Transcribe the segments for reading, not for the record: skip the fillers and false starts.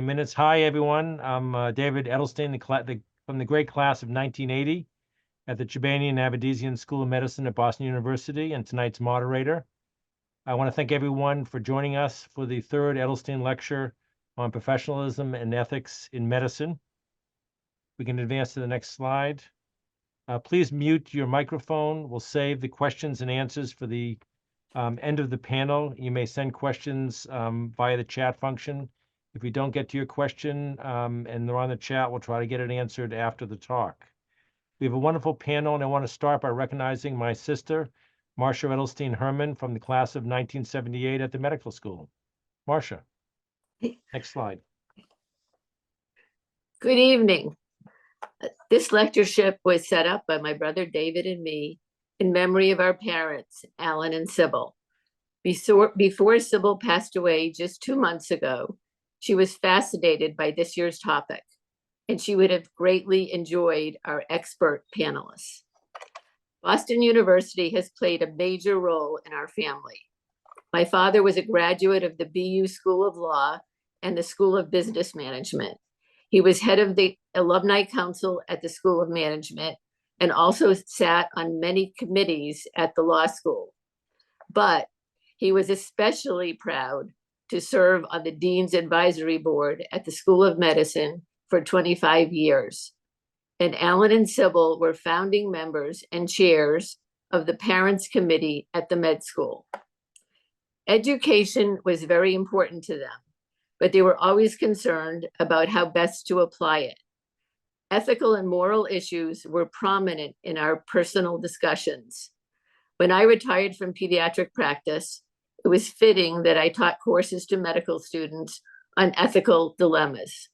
minutes. Hi, everyone. I'm David Edelstein, from the great class of 1980 at the Chobanian Avedisian School of Medicine at Boston University, and tonight's moderator. I want to thank everyone for joining us for the third Edelstein lecture on professionalism and ethics in medicine. We can advance to the next slide. Please mute your microphone. We'll save the questions and answers for the end of the panel. You may send questions via the chat function. If we don't get to your question and they're on the chat, we'll try to get it answered after the talk. We have a wonderful panel, and I want to start by recognizing my sister, Marcia Edelstein Herrmann, from the class of 1978 at the medical school. Marcia, next slide. Good evening. This lectureship was set up by my brother David and me in memory of our parents, Alan and Sybil. Before Sybil passed away just 2 months ago, she was fascinated by this year's topic, and she would have greatly enjoyed our expert panelists. Boston University has played a major role in our family. My father was a graduate of the BU School of Law and the School of Business Management. He was head of the Alumni Council at the School of Management and also sat on many committees at the law school. But he was especially proud to serve on the Dean's Advisory Board at the School of Medicine for 25 years. And Alan and Sybil were founding members and chairs of the Parents Committee at the med school. Education was very important to them, but they were always concerned about how best to apply it. Ethical and moral issues were prominent in our personal discussions. When I retired from pediatric practice, it was fitting that I taught courses to medical students on ethical dilemmas.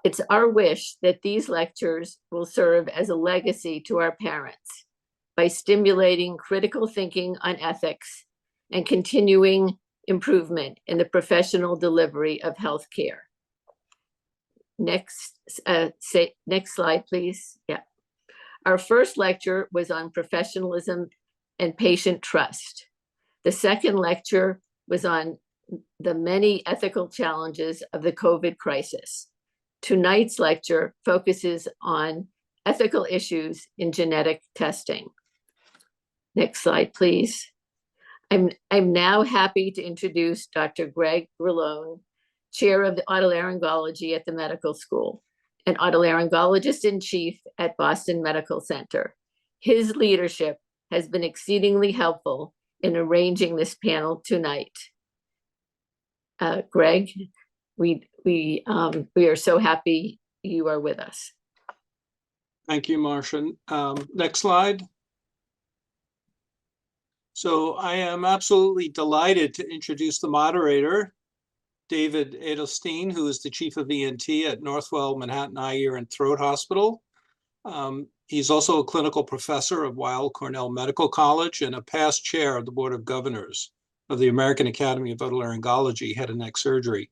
It's our wish that these lectures will serve as a legacy to our parents by stimulating critical thinking on ethics and continuing improvement in the professional delivery of healthcare. Next slide, please. Yeah. Our first lecture was on professionalism and patient trust. The second lecture was on the many ethical challenges of the COVID crisis. Tonight's lecture focuses on ethical issues in genetic testing. Next slide, please. I'm now happy to introduce Dr. Greg Grillone, Chair of the Otolaryngology at the medical school, and otolaryngologist in chief at Boston Medical Center. His leadership has been exceedingly helpful in arranging this panel tonight. Greg, we are so happy you are with us. Thank you, Marcia. Next slide. So I am absolutely delighted to introduce the moderator, David Edelstein, who is the chief of ENT at Northwell Manhattan Eye, Ear, and Throat Hospital. He's also a clinical professor of Weill Cornell Medical College and a past chair of the Board of Governors of the American Academy of Otolaryngology, Head and Neck Surgery.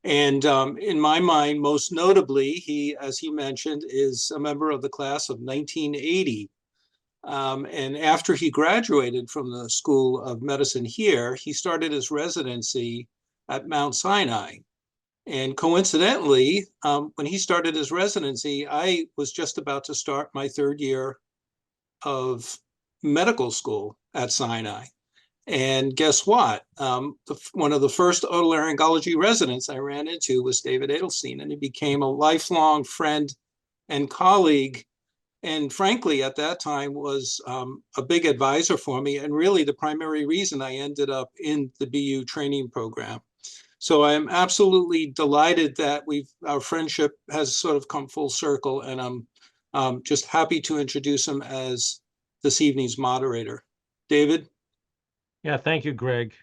And in my mind, most notably, he, as he mentioned, is a member of the class of 1980. And after he graduated from the School of Medicine here, he started his residency at Mount Sinai. And coincidentally, when he started his residency, I was just about to start my third year of medical school at Sinai. And guess what? One of the first otolaryngology residents I ran into was David Edelstein, and he became a lifelong friend and colleague. And frankly, at that time was a big advisor for me, and really the primary reason I ended up in the BU training program. So I'm absolutely delighted that our friendship has sort of come full circle, and I'm just happy to introduce him as this evening's moderator. David? Yeah, thank you, Greg.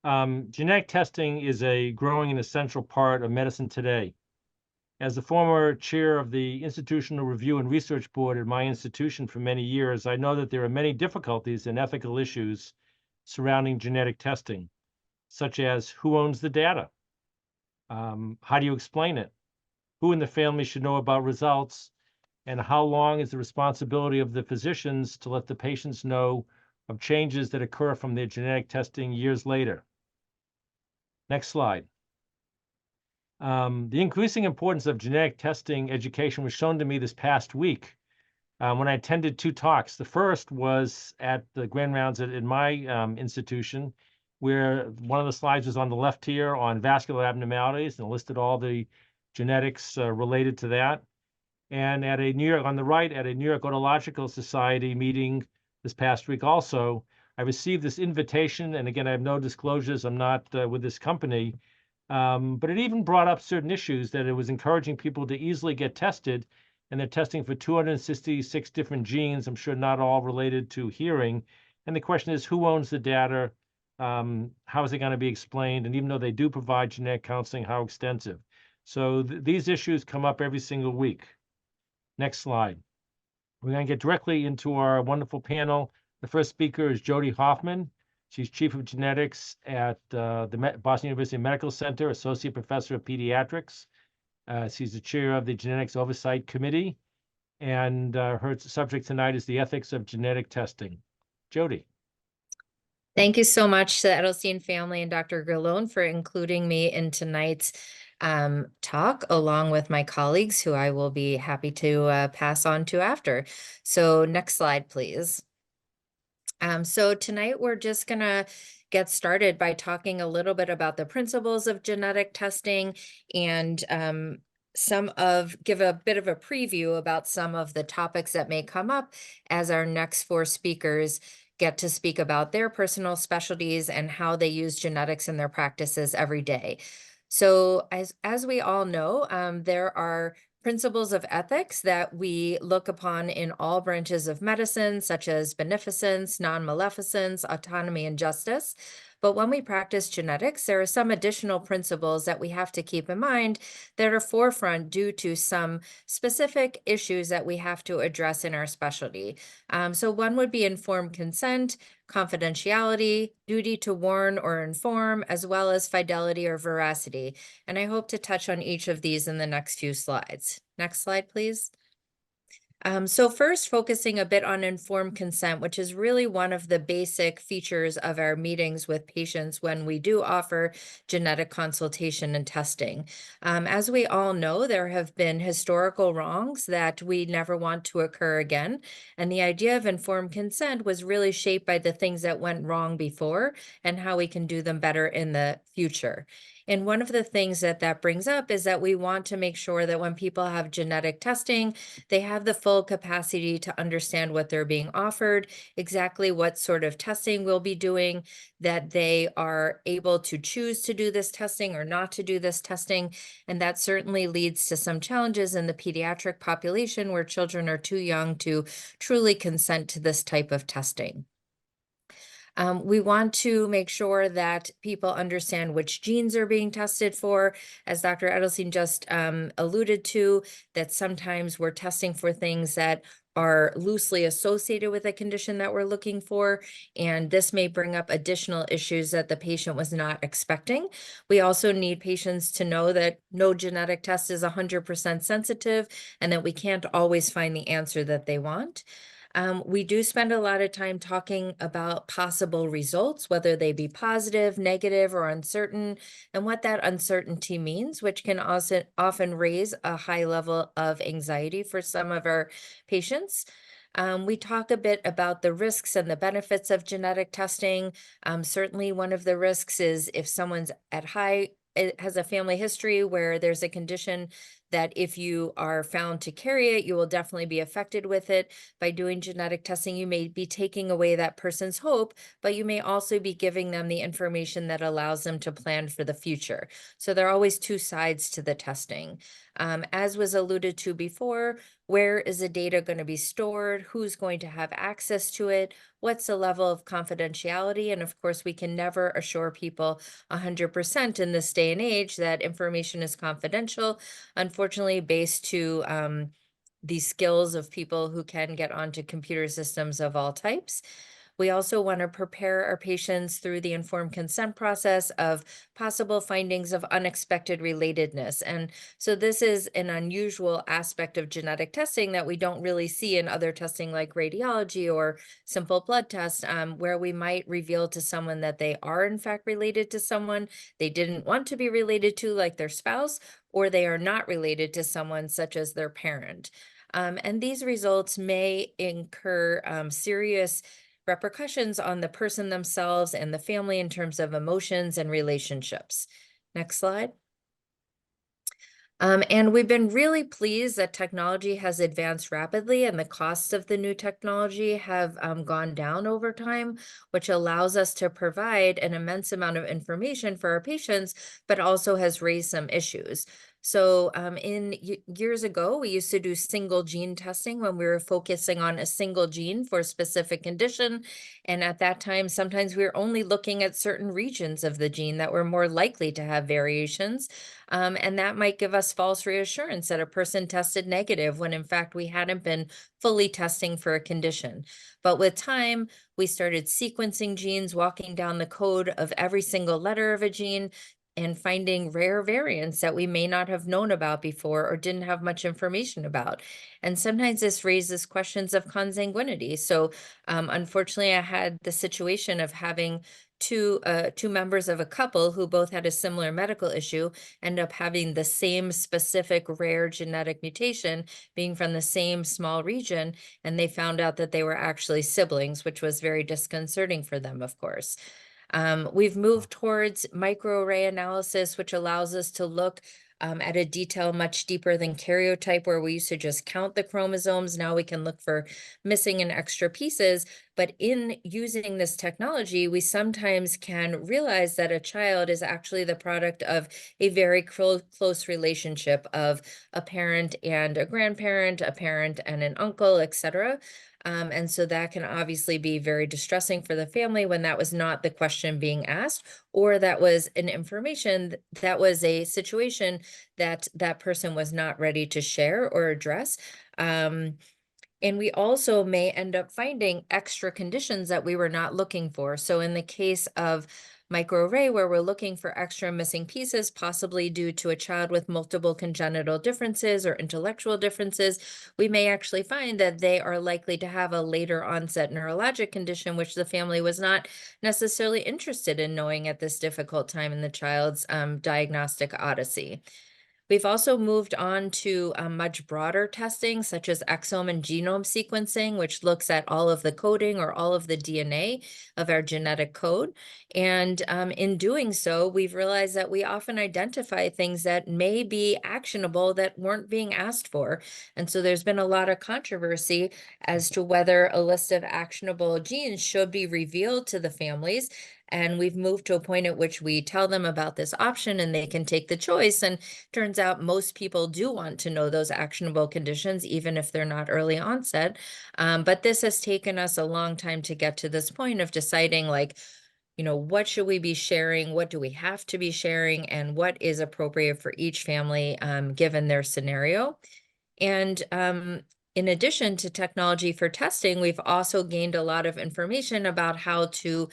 Genetic testing is a growing and essential part of medicine today. As the former chair of the Institutional Review and Research Board at my institution for many years, I know that there are many difficulties and ethical issues surrounding genetic testing, such as who owns the data? How do you explain it? Who in the family should know about results? And how long is the responsibility of the physicians to let the patients know of changes that occur from their genetic testing years later? Next slide. The increasing importance of genetic testing education was shown to me this past week when I attended 2 talks. The first was at the Grand Rounds in my institution, where one of the slides was on the left here on vascular abnormalities and listed all the genetics related to that. And at a New York, on the right, at a New York Otological Society meeting this past week also, I received this invitation, and again, I have no disclosures, I'm not with this company, but it even brought up certain issues that it was encouraging people to easily get tested, and they're testing for 266 different genes, I'm sure not all related to hearing. And the question is, who owns the data? How is it going to be explained? And even though they do provide genetic counseling, how extensive? So these issues come up every single week. Next slide. We're going to get directly into our wonderful panel. The first speaker is Jodi Hoffman. She's Chief of Genetics at the Boston University Medical Center, Associate Professor of Pediatrics. She's the chair of the Genetics Oversight Committee, and her subject tonight is the ethics of genetic testing. Jodi. Thank you so much to the Edelstein family and Dr. Grillone for including me in tonight's talk, along with my colleagues who I will be happy to pass on to after. So next slide, please. So tonight we're just gonna get started by talking a little bit about the principles of genetic testing and give a bit of a preview about some of the topics that may come up as our next 4 speakers get to speak about their personal specialties and how they use genetics in their practices every day. So as we all know, there are principles of ethics that we look upon in all branches of medicine, such as beneficence, non-maleficence, autonomy, and justice. But when we practice genetics, there are some additional principles that we have to keep in mind that are forefront due to some specific issues that we have to address in our specialty. So one would be informed consent, confidentiality, duty to warn or inform, as well as fidelity or veracity. And I hope to touch on each of these in the next few slides. Next slide, please. So first, focusing a bit on informed consent, which is really one of the basic features of our meetings with patients when we do offer genetic consultation and testing. As we all know, there have been historical wrongs that we never want to occur again. And the idea of informed consent was really shaped by the things that went wrong before and how we can do them better in the future. And one of the things that brings up is that we want to make sure that when people have genetic testing, they have the full capacity to understand what they're being offered, exactly what sort of testing we'll be doing, that they are able to choose to do this testing or not to do this testing. And that certainly leads to some challenges in the pediatric population where children are too young to truly consent to this type of testing. We want to make sure that people understand which genes are being tested for. As Dr. Edelstein just alluded to, that sometimes we're testing for things that are loosely associated with a condition that we're looking for, and this may bring up additional issues that the patient was not expecting. We also need patients to know that no genetic test is 100% sensitive and that we can't always find the answer that they want. We do spend a lot of time talking about possible results, whether they be positive, negative, or uncertain, and what that uncertainty means, which can also often raise a high level of anxiety for some of our patients. We talk a bit about the risks and the benefits of genetic testing. Certainly one of the risks is if someone's it has a family history where there's a condition that if you are found to carry it, you will definitely be affected with it. By doing genetic testing, you may be taking away that person's hope, but you may also be giving them the information that allows them to plan for the future. So there are always 2 sides to the testing. As was alluded to before, where is the data going to be stored? Who's going to have access to it? What's the level of confidentiality? And of course, we can never assure people 100% in this day and age that information is confidential, unfortunately, based to the skills of people who can get onto computer systems of all types. We also want to prepare our patients through the informed consent process of possible findings of unexpected relatedness. And so this is an unusual aspect of genetic testing that we don't really see in other testing like radiology or simple blood tests, where we might reveal to someone that they are in fact related to someone they didn't want to be related to, like their spouse, or they are not related to someone such as their parent. And these results may incur serious repercussions on the person themselves and the family in terms of emotions and relationships. Next slide. And we've been really pleased that technology has advanced rapidly and the costs of the new technology have gone down over time, which allows us to provide an immense amount of information for our patients, but also has raised some issues. So years ago, we used to do single gene testing when we were focusing on a single gene for a specific condition. And at that time, sometimes we were only looking at certain regions of the gene that were more likely to have variations. And that might give us false reassurance that a person tested negative when in fact we hadn't been fully testing for a condition. But with time, we started sequencing genes, walking down the code of every single letter of a gene, and finding rare variants that we may not have known about before or didn't have much information about. And sometimes this raises questions of consanguinity. So unfortunately, I had the situation of having two members of a couple who both had a similar medical issue end up having the same specific rare genetic mutation, being from the same small region, and they found out that they were actually siblings, which was very disconcerting for them, of course. We've moved towards microarray analysis, which allows us to look at a detail much deeper than karyotype, where we used to just count the chromosomes. Now we can look for missing and extra pieces. But in using this technology, we sometimes can realize that a child is actually the product of a very close relationship of a parent and a grandparent, a parent and an uncle, etc. And so that can obviously be very distressing for the family when that was not the question being asked, or that was an information that was a situation that that person was not ready to share or address. And we also may end up finding extra conditions that we were not looking for. So in the case of microarray, where we're looking for extra missing pieces, possibly due to a child with multiple congenital differences or intellectual differences, we may actually find that they are likely to have a later onset neurologic condition, which the family was not necessarily interested in knowing at this difficult time in the child's diagnostic odyssey. We've also moved on to much broader testing, such as exome and genome sequencing, which looks at all of the coding or all of the DNA of our genetic code. And in doing so, we've realized that we often identify things that may be actionable that weren't being asked for. And so there's been a lot of controversy as to whether a list of actionable genes should be revealed to the families. And we've moved to a point at which we tell them about this option and they can take the choice. And turns out most people do want to know those actionable conditions, even if they're not early onset. But this has taken us a long time to get to this point of deciding, like, you know, what should we be sharing? What do we have to be sharing? And what is appropriate for each family, given their scenario? And in addition to technology for testing, we've also gained a lot of information about how to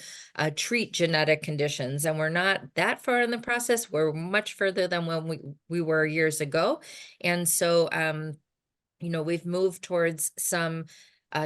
treat genetic conditions. And we're not that far in the process. We're much further than when we were years ago. And so, you know, we've moved towards some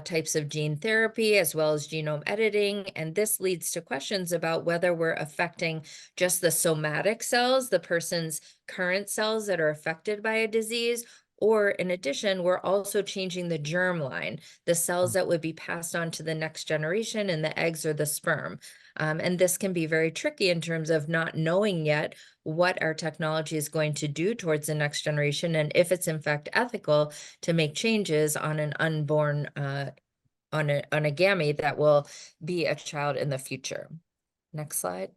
types of gene therapy as well as genome editing. And this leads to questions about whether we're affecting just the somatic cells, the person's current cells that are affected by a disease, or in addition, we're also changing the germline, the cells that would be passed on to the next generation in the eggs or the sperm. And this can be very tricky in terms of not knowing yet what our technology is going to do towards the next generation, and if it's in fact ethical to make changes on an unborn, on a gamete that will be a child in the future. Next slide.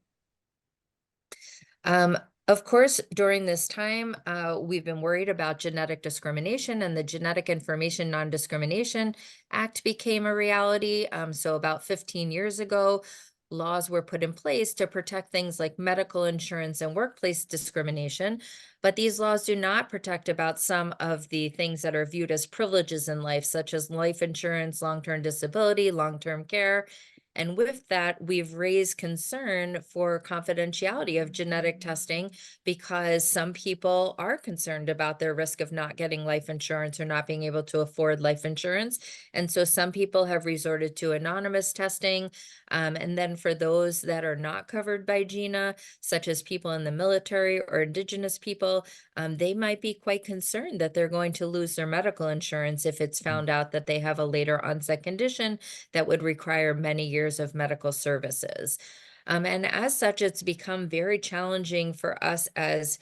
Of course, during this time, we've been worried about genetic discrimination, and the Genetic Information Non-Discrimination Act became a reality. So about 15 years ago, laws were put in place to protect things like medical insurance and workplace discrimination. But these laws do not protect about some of the things that are viewed as privileges in life, such as life insurance, long-term disability, long-term care. And with that, we've raised concern for confidentiality of genetic testing because some people are concerned about their risk of not getting life insurance or not being able to afford life insurance. And so some people have resorted to anonymous testing. And then for those that are not covered by GINA, such as people in the military or Indigenous people, they might be quite concerned that they're going to lose their medical insurance if it's found out that they have a later onset condition that would require many years of medical services. And as such, it's become very challenging for us as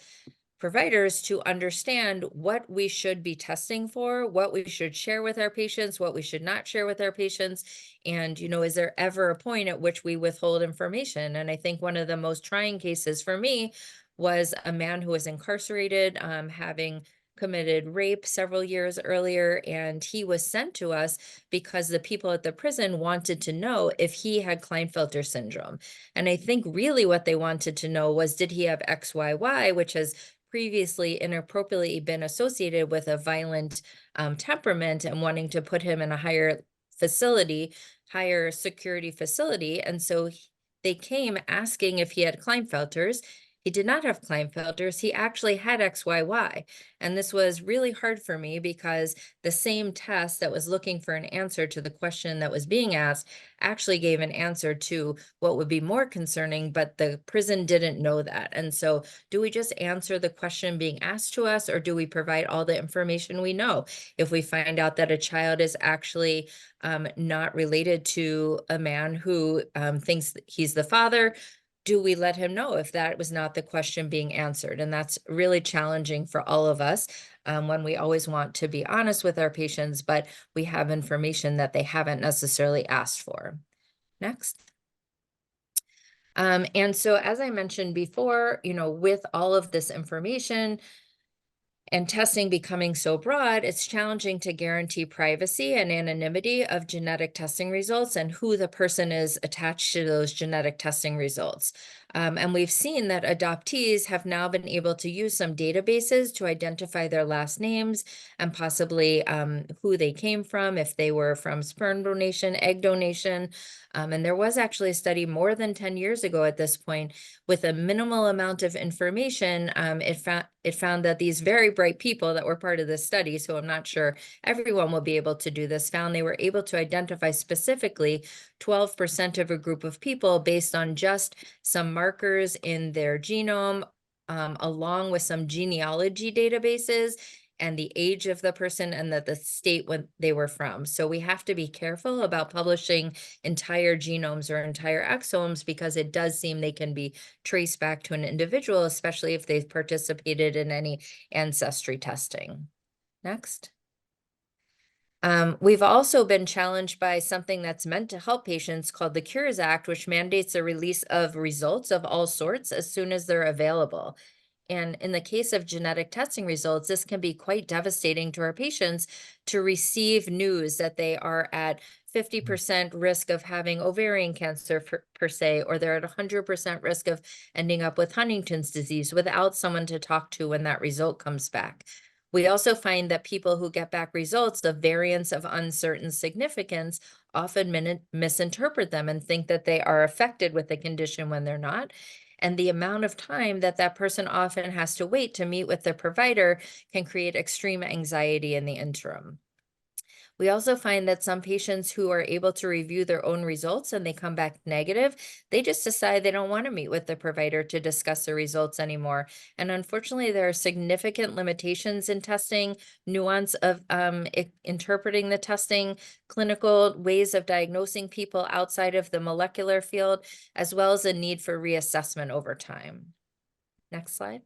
providers to understand what we should be testing for, what we should share with our patients, what we should not share with our patients. And, is there ever a point at which we withhold information? And I think one of the most trying cases for me was a man who was incarcerated, having committed rape several years earlier, and he was sent to us because the people at the prison wanted to know if he had Klinefelter syndrome. And I think really what they wanted to know was, did he have XYY, which has previously inappropriately been associated with a violent temperament, and wanting to put him in a higher security facility. And so they came asking if he had Klinefelters. He did not have Klinefelters. He actually had XYY. And this was really hard for me because the same test that was looking for an answer to the question that was being asked actually gave an answer to what would be more concerning, but the prison didn't know that. And so do we just answer the question being asked to us, or do we provide all the information we know? If we find out that a child is actually not related to a man who thinks that he's the father, do we let him know if that was not the question being answered? And that's really challenging for all of us when we always want to be honest with our patients, but we have information that they haven't necessarily asked for. Next. And so as I mentioned before, with all of this information and testing becoming so broad, it's challenging to guarantee privacy and anonymity of genetic testing results and who the person is attached to those genetic testing results. And we've seen that adoptees have now been able to use some databases to identify their last names and possibly who they came from, if they were from sperm donation, egg donation. And there was actually a study more than 10 years ago at this point with a minimal amount of information. It found that these very bright people that were part of this study, so I'm not sure everyone will be able to do this, found they were able to identify specifically 12% of a group of people based on just some markers in their genome, along with some genealogy databases and the age of the person and the state when they were from. So we have to be careful about publishing entire genomes or entire exomes, because it does seem they can be traced back to an individual, especially if they've participated in any ancestry testing. Next. We've also been challenged by something that's meant to help patients called the Cures Act, which mandates the release of results of all sorts as soon as they're available. And in the case of genetic testing results, this can be quite devastating to our patients to receive news that they are at 50% risk of having ovarian cancer per se, or they're at 100% risk of ending up with Huntington's disease without someone to talk to when that result comes back. We also find that people who get back results of variants of uncertain significance often misinterpret them and think that they are affected with the condition when they're not. And the amount of time that that person often has to wait to meet with the provider can create extreme anxiety in the interim. We also find that some patients who are able to review their own results and they come back negative, they just decide they don't want to meet with the provider to discuss the results anymore. And unfortunately, there are significant limitations in testing, nuance of interpreting the testing, clinical ways of diagnosing people outside of the molecular field, as well as a need for reassessment over time. Next slide.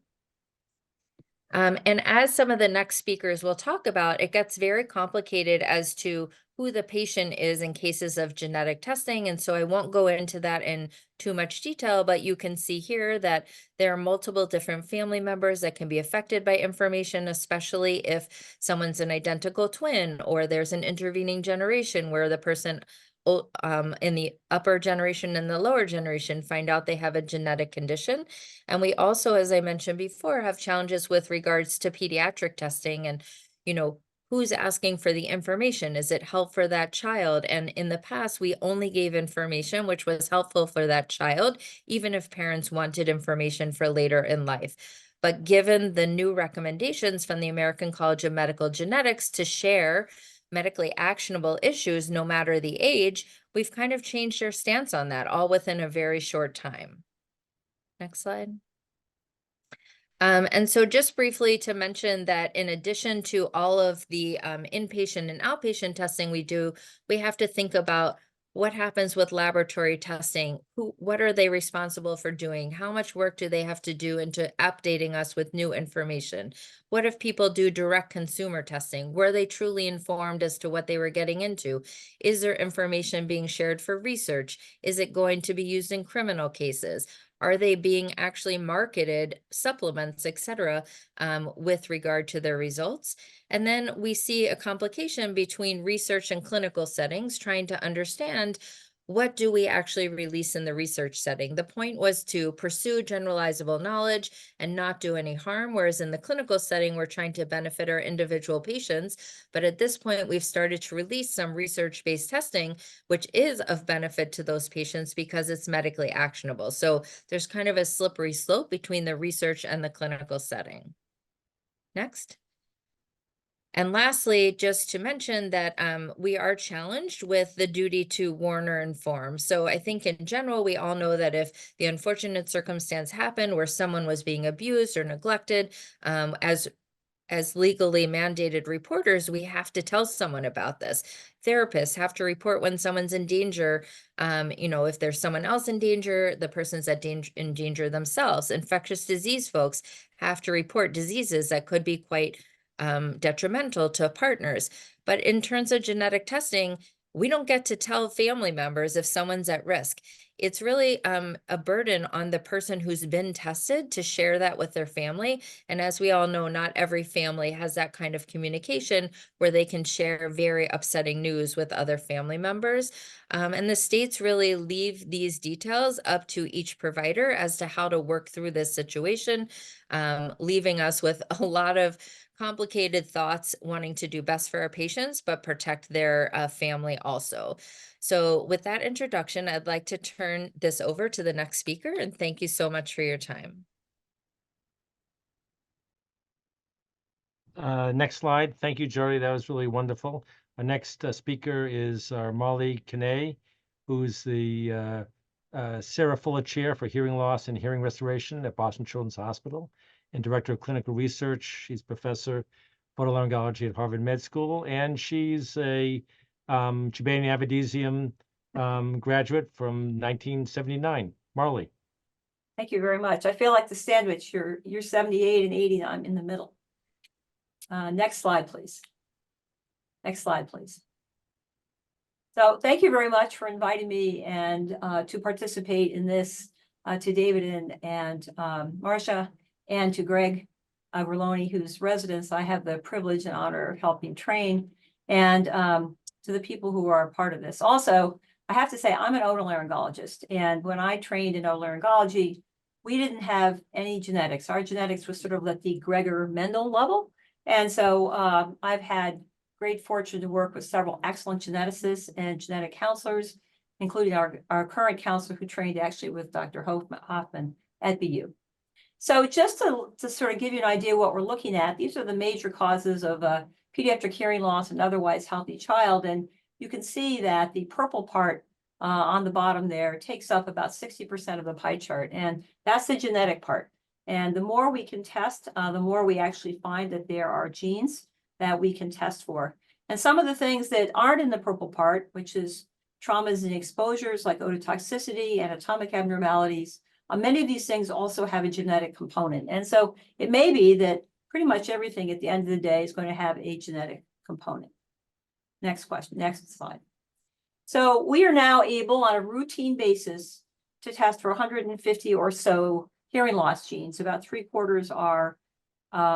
And as some of the next speakers will talk about, it gets very complicated as to who the patient is in cases of genetic testing. And so I won't go into that in too much detail, but you can see here that there are multiple different family members that can be affected by information, especially if someone's an identical twin, or there's an intervening generation where the person in the upper generation and the lower generation find out they have a genetic condition. And we also, as I mentioned before, have challenges with regards to pediatric testing. And, who's asking for the information? Is it help for that child? And in the past, we only gave information which was helpful for that child, even if parents wanted information for later in life. But given the new recommendations from the American College of Medical Genetics to share medically actionable issues, no matter the age, we've kind of changed our stance on that, all within a very short time. Next slide. And so just briefly to mention that in addition to all of the inpatient and outpatient testing we do, we have to think about what happens with laboratory testing. What are they responsible for doing? How much work do they have to do into updating us with new information? What if people do direct consumer testing? Were they truly informed as to what they were getting into? Is there information being shared for research? Is it going to be used in criminal cases? Are they being actually marketed supplements, et cetera, with regard to their results? And then we see a complication between research and clinical settings, trying to understand what do we actually release in the research setting. The point was to pursue generalizable knowledge and not do any harm, whereas in the clinical setting, we're trying to benefit our individual patients. But at this point, we've started to release some research-based testing, which is of benefit to those patients because it's medically actionable. So there's kind of a slippery slope between the research and the clinical setting. Next. And lastly, just to mention that we are challenged with the duty to warn or inform. So I think in general, we all know that if the unfortunate circumstance happened where someone was being abused or neglected, as legally mandated reporters, we have to tell someone about this. Therapists have to report when someone's in danger. If there's someone else in danger, the person's in danger themselves. Infectious disease folks have to report diseases that could be quite detrimental to partners. But in terms of genetic testing, we don't get to tell family members if someone's at risk. It's really a burden on the person who's been tested to share that with their family. And as we all know, not every family has that kind of communication where they can share very upsetting news with other family members. And the states really leave these details up to each provider as to how to work through this situation, leaving us with a lot of complicated thoughts, wanting to do best for our patients, but protect their family also. So with that introduction, I'd like to turn this over to the next speaker, and thank you so much for your time. Next slide. Thank you, Jodi. That was really wonderful. Our next speaker is Molly Kenna, who's the Sarah Fuller Chair for Hearing Loss and Hearing Restoration at Boston Children's Hospital and Director of Clinical Research. She's Professor of Otolaryngology at Harvard Med School, and she's a Chobanian Avedisian graduate from 1979. Marley. Thank you very much. I feel like the sandwich. You're 78 and 80. I'm in the middle. Next slide, please. Next slide, please. So thank you very much for inviting me and to participate in this, to David and Marcia, and to Greg Grillone, whose residents I have the privilege and honor of helping train, and to the people who are a part of this. Also, I have to say I'm an otolaryngologist, and when I trained in otolaryngology, we didn't have any genetics. Our genetics was sort of at the Gregor Mendel level. And so I've had great fortune to work with several excellent geneticists and genetic counselors, including our current counselor who trained actually with Dr. Hoffman at BU. So just to sort of give you an idea of what we're looking at, these are the major causes of pediatric hearing loss and otherwise healthy child. And you can see that the purple part on the bottom there takes up about 60% of the pie chart. And that's the genetic part. And the more we can test, the more we actually find that there are genes that we can test for. And some of the things that aren't in the purple part, which is traumas and exposures like ototoxicity, anatomic abnormalities, many of these things also have a genetic component. And so it may be that pretty much everything at the end of the day is going to have a genetic component. Next question, next slide. So we are now able on a routine basis to test for 150 or so hearing loss genes. About 3/4 are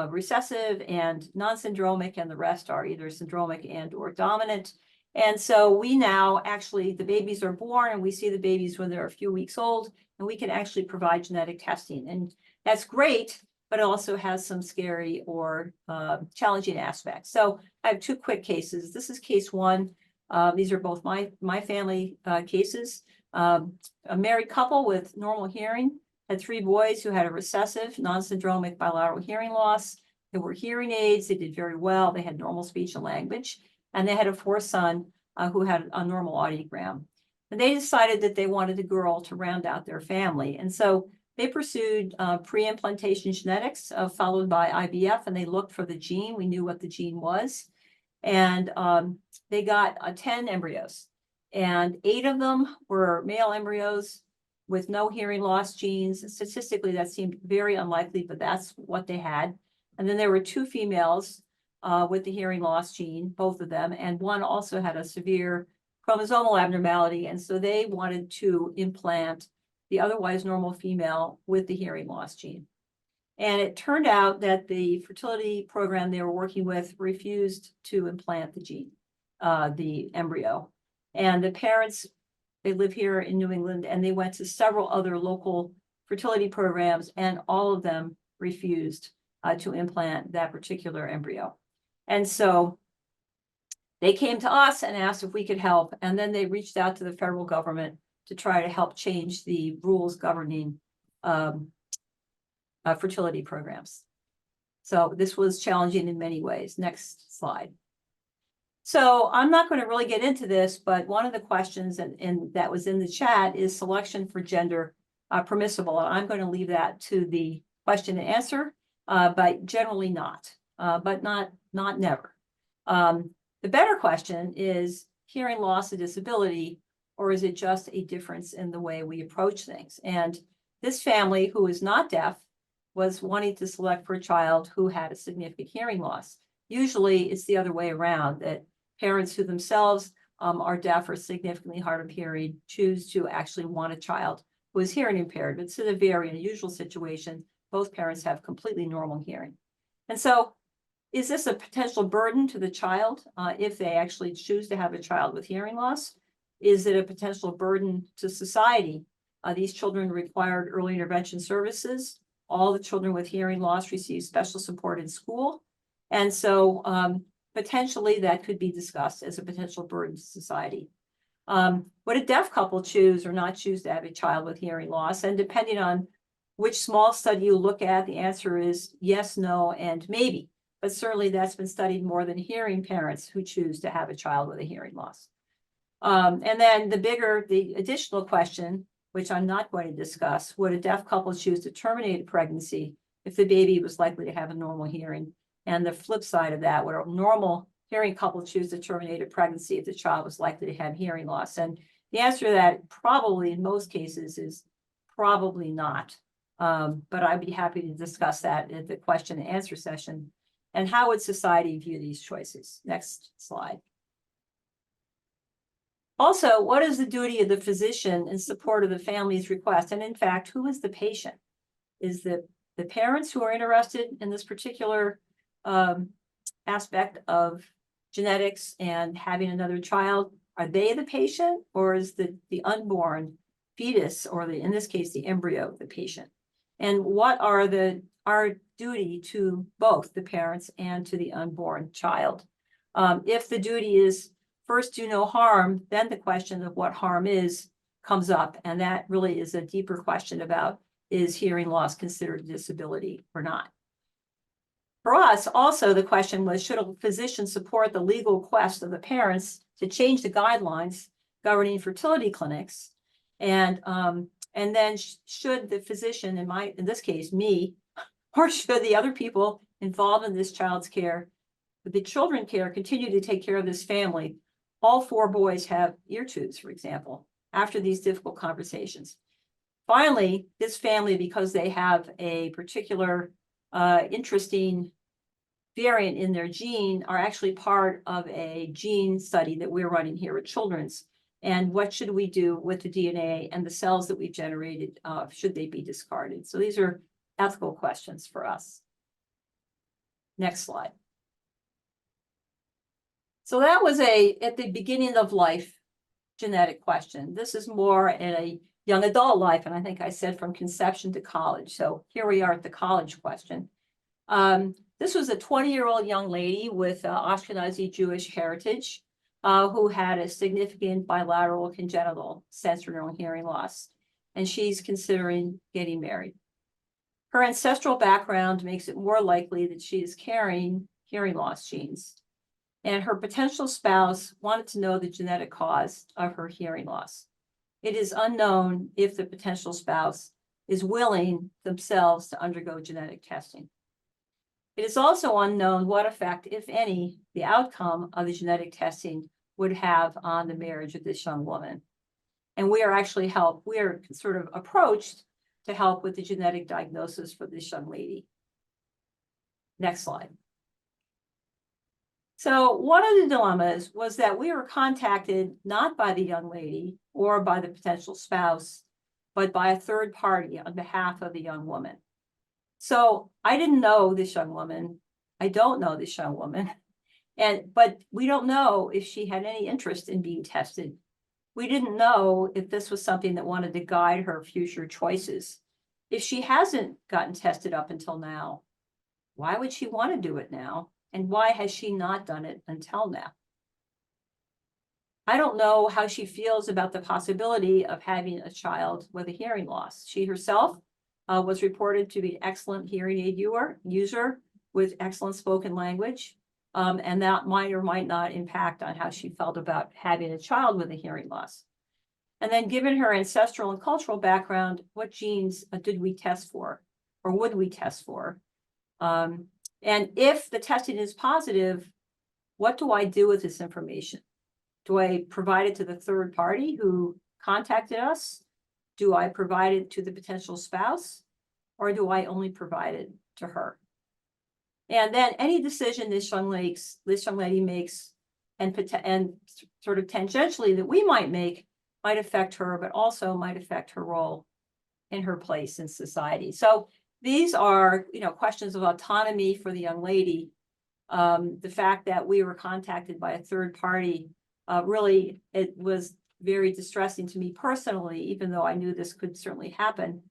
recessive and non-syndromic, and the rest are either syndromic and or dominant. And so we now actually, the babies are born and we see the babies when they're a few weeks old, and we can actually provide genetic testing. And that's great but it also has some scary or challenging aspects. So I have two quick cases. This is case one. These are both my family cases. A married couple with normal hearing had 3 boys who had a recessive non-syndromic bilateral hearing loss. They were hearing aids. They did very well. They had normal speech and language. And they had a 4th son who had a normal audiogram. And they decided that they wanted a girl to round out their family. And so they pursued pre-implantation genetics followed by IVF, and they looked for the gene. We knew what the gene was. And they got 10 embryos. And 8 of them were male embryos with no hearing loss genes. Statistically, that seemed very unlikely, but that's what they had. And then there were 2 females with the hearing loss gene, both of them, and one also had a severe chromosomal abnormality. And so they wanted to implant the otherwise normal female with the hearing loss gene. And it turned out that the fertility program they were working with refused to implant the gene, the embryo. And the parents, they live here in New England, and they went to several other local fertility programs, and all of them refused to implant that particular embryo. And so they came to us and asked if we could help. And then they reached out to the federal government to try to help change the rules governing fertility programs. So this was challenging in many ways. Next slide. So I'm not going to really get into this, but one of the questions and that was in the chat is selection for gender permissible. And I'm going to leave that to the question and answer, but generally not, but not never. The better question is hearing loss a disability, or is it just a difference in the way we approach things? And this family, who is not deaf, was wanting to select for a child who had a significant hearing loss. Usually it's the other way around, that parents who themselves are deaf or significantly hard of hearing choose to actually want a child who is hearing impaired. But it's a very unusual situation. Both parents have completely normal hearing. And so is this a potential burden to the child if they actually choose to have a child with hearing loss? Is it a potential burden to society? These children required early intervention services. All the children with hearing loss receive special support in school. And so potentially that could be discussed as a potential burden to society. Would a deaf couple choose or not choose to have a child with hearing loss? And depending on which small study you look at, the answer is yes, no, and maybe. But certainly that's been studied more than hearing parents who choose to have a child with a hearing loss. And then the additional question, which I'm not going to discuss, would a deaf couple choose to terminate a pregnancy if the baby was likely to have a normal hearing? And the flip side of that, would a normal hearing couple choose to terminate a pregnancy if the child was likely to have hearing loss? And the answer to that probably in most cases is probably not. But I'd be happy to discuss that at the question and answer session. And how would society view these choices? Next slide. Also, what is the duty of the physician in support of the family's request? And in fact, who is the patient? Is the parents who are interested in this particular aspect of genetics and having another child, are they the patient, or is the unborn fetus, or in this case, the embryo, the patient? And what are our duty to both the parents and to the unborn child? If the duty is first do no harm, then the question of what harm is comes up. And that really is a deeper question about, is hearing loss considered a disability or not? For us, also, the question was, should a physician support the legal quest of the parents to change the guidelines governing fertility clinics? And then should the physician, in this case, me, or should the other people involved in this child's care, the children care, continue to take care of this family? All 4 boys have ear tubes, for example, after these difficult conversations. Finally, this family, because they have a particular interesting variant in their gene, are actually part of a gene study that we're running here at Children's. And what should we do with the DNA and the cells that we've generated? Should they be discarded? So these are ethical questions for us. Next slide. So that was at the beginning of life genetic question. This is more at a young adult life. And I think I said from conception to college. So here we are at the college question. This was a 20-year-old young lady with Ashkenazi Jewish heritage who had a significant bilateral congenital sensory hearing loss, and she's considering getting married. Her ancestral background makes it more likely that she is carrying hearing loss genes, and her potential spouse wanted to know the genetic cause of her hearing loss. It is unknown if the potential spouse is willing themselves to undergo genetic testing. It is also unknown what effect, if any, the outcome of the genetic testing would have on the marriage of this young woman. And we are sort of approached to help with the genetic diagnosis for this young lady. Next slide. So one of the dilemmas was that we were contacted not by the young lady or by the potential spouse, but by a third party on behalf of the young woman. So I didn't know this young woman. I don't know this young woman. But we don't know if she had any interest in being tested. We didn't know if this was something that wanted to guide her future choices. If she hasn't gotten tested up until now, why would she want to do it now? And why has she not done it until now? I don't know how she feels about the possibility of having a child with a hearing loss. She herself was reported to be an excellent hearing aid user with excellent spoken language. And that might or might not impact on how she felt about having a child with a hearing loss. And then given her ancestral and cultural background, what genes did we test for, or would we test for? And if the testing is positive, what do I do with this information? Do I provide it to the third party who contacted us? Do I provide it to the potential spouse? Or do I only provide it to her? And then any decision this young lady makes and sort of tangentially that we might make might affect her, but also might affect her role in her place in society. So these are, questions of autonomy for the young lady. The fact that we were contacted by a third party, really, it was very distressing to me personally, even though I knew this could certainly happen.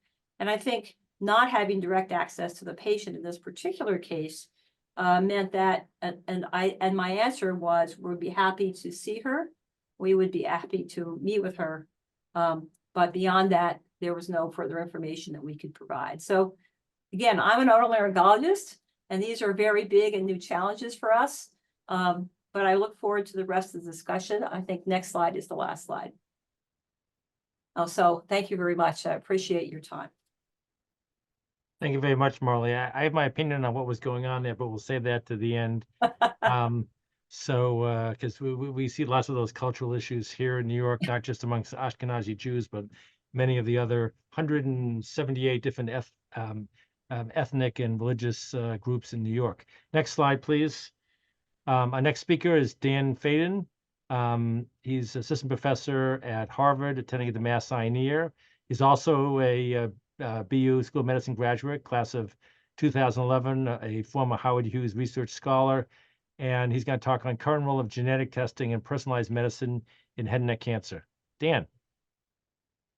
And I think not having direct access to the patient in this particular case meant that, and my answer was, we'd be happy to see her. We would be happy to meet with her. But beyond that, there was no further information that we could provide. So again, I'm an otolaryngologist, and these are very big and new challenges for us. But I look forward to the rest of the discussion. I think next slide is the last slide. So thank you very much. I appreciate your time. Thank you very much, Marley. I have my opinion on what was going on there, but we'll save that to the end. Because we see lots of those cultural issues here in New York, not just amongst Ashkenazi Jews, but many of the other 178 different ethnic and religious groups in New York. Next slide, please. Our next speaker is Dan Faden. He's assistant professor at Harvard, attending at the Mass Eye. He's also a BU School of Medicine graduate, class of 2011, a former Howard Hughes research scholar, and he's going to talk on current role of genetic testing and personalized medicine in head and neck cancer. Dan.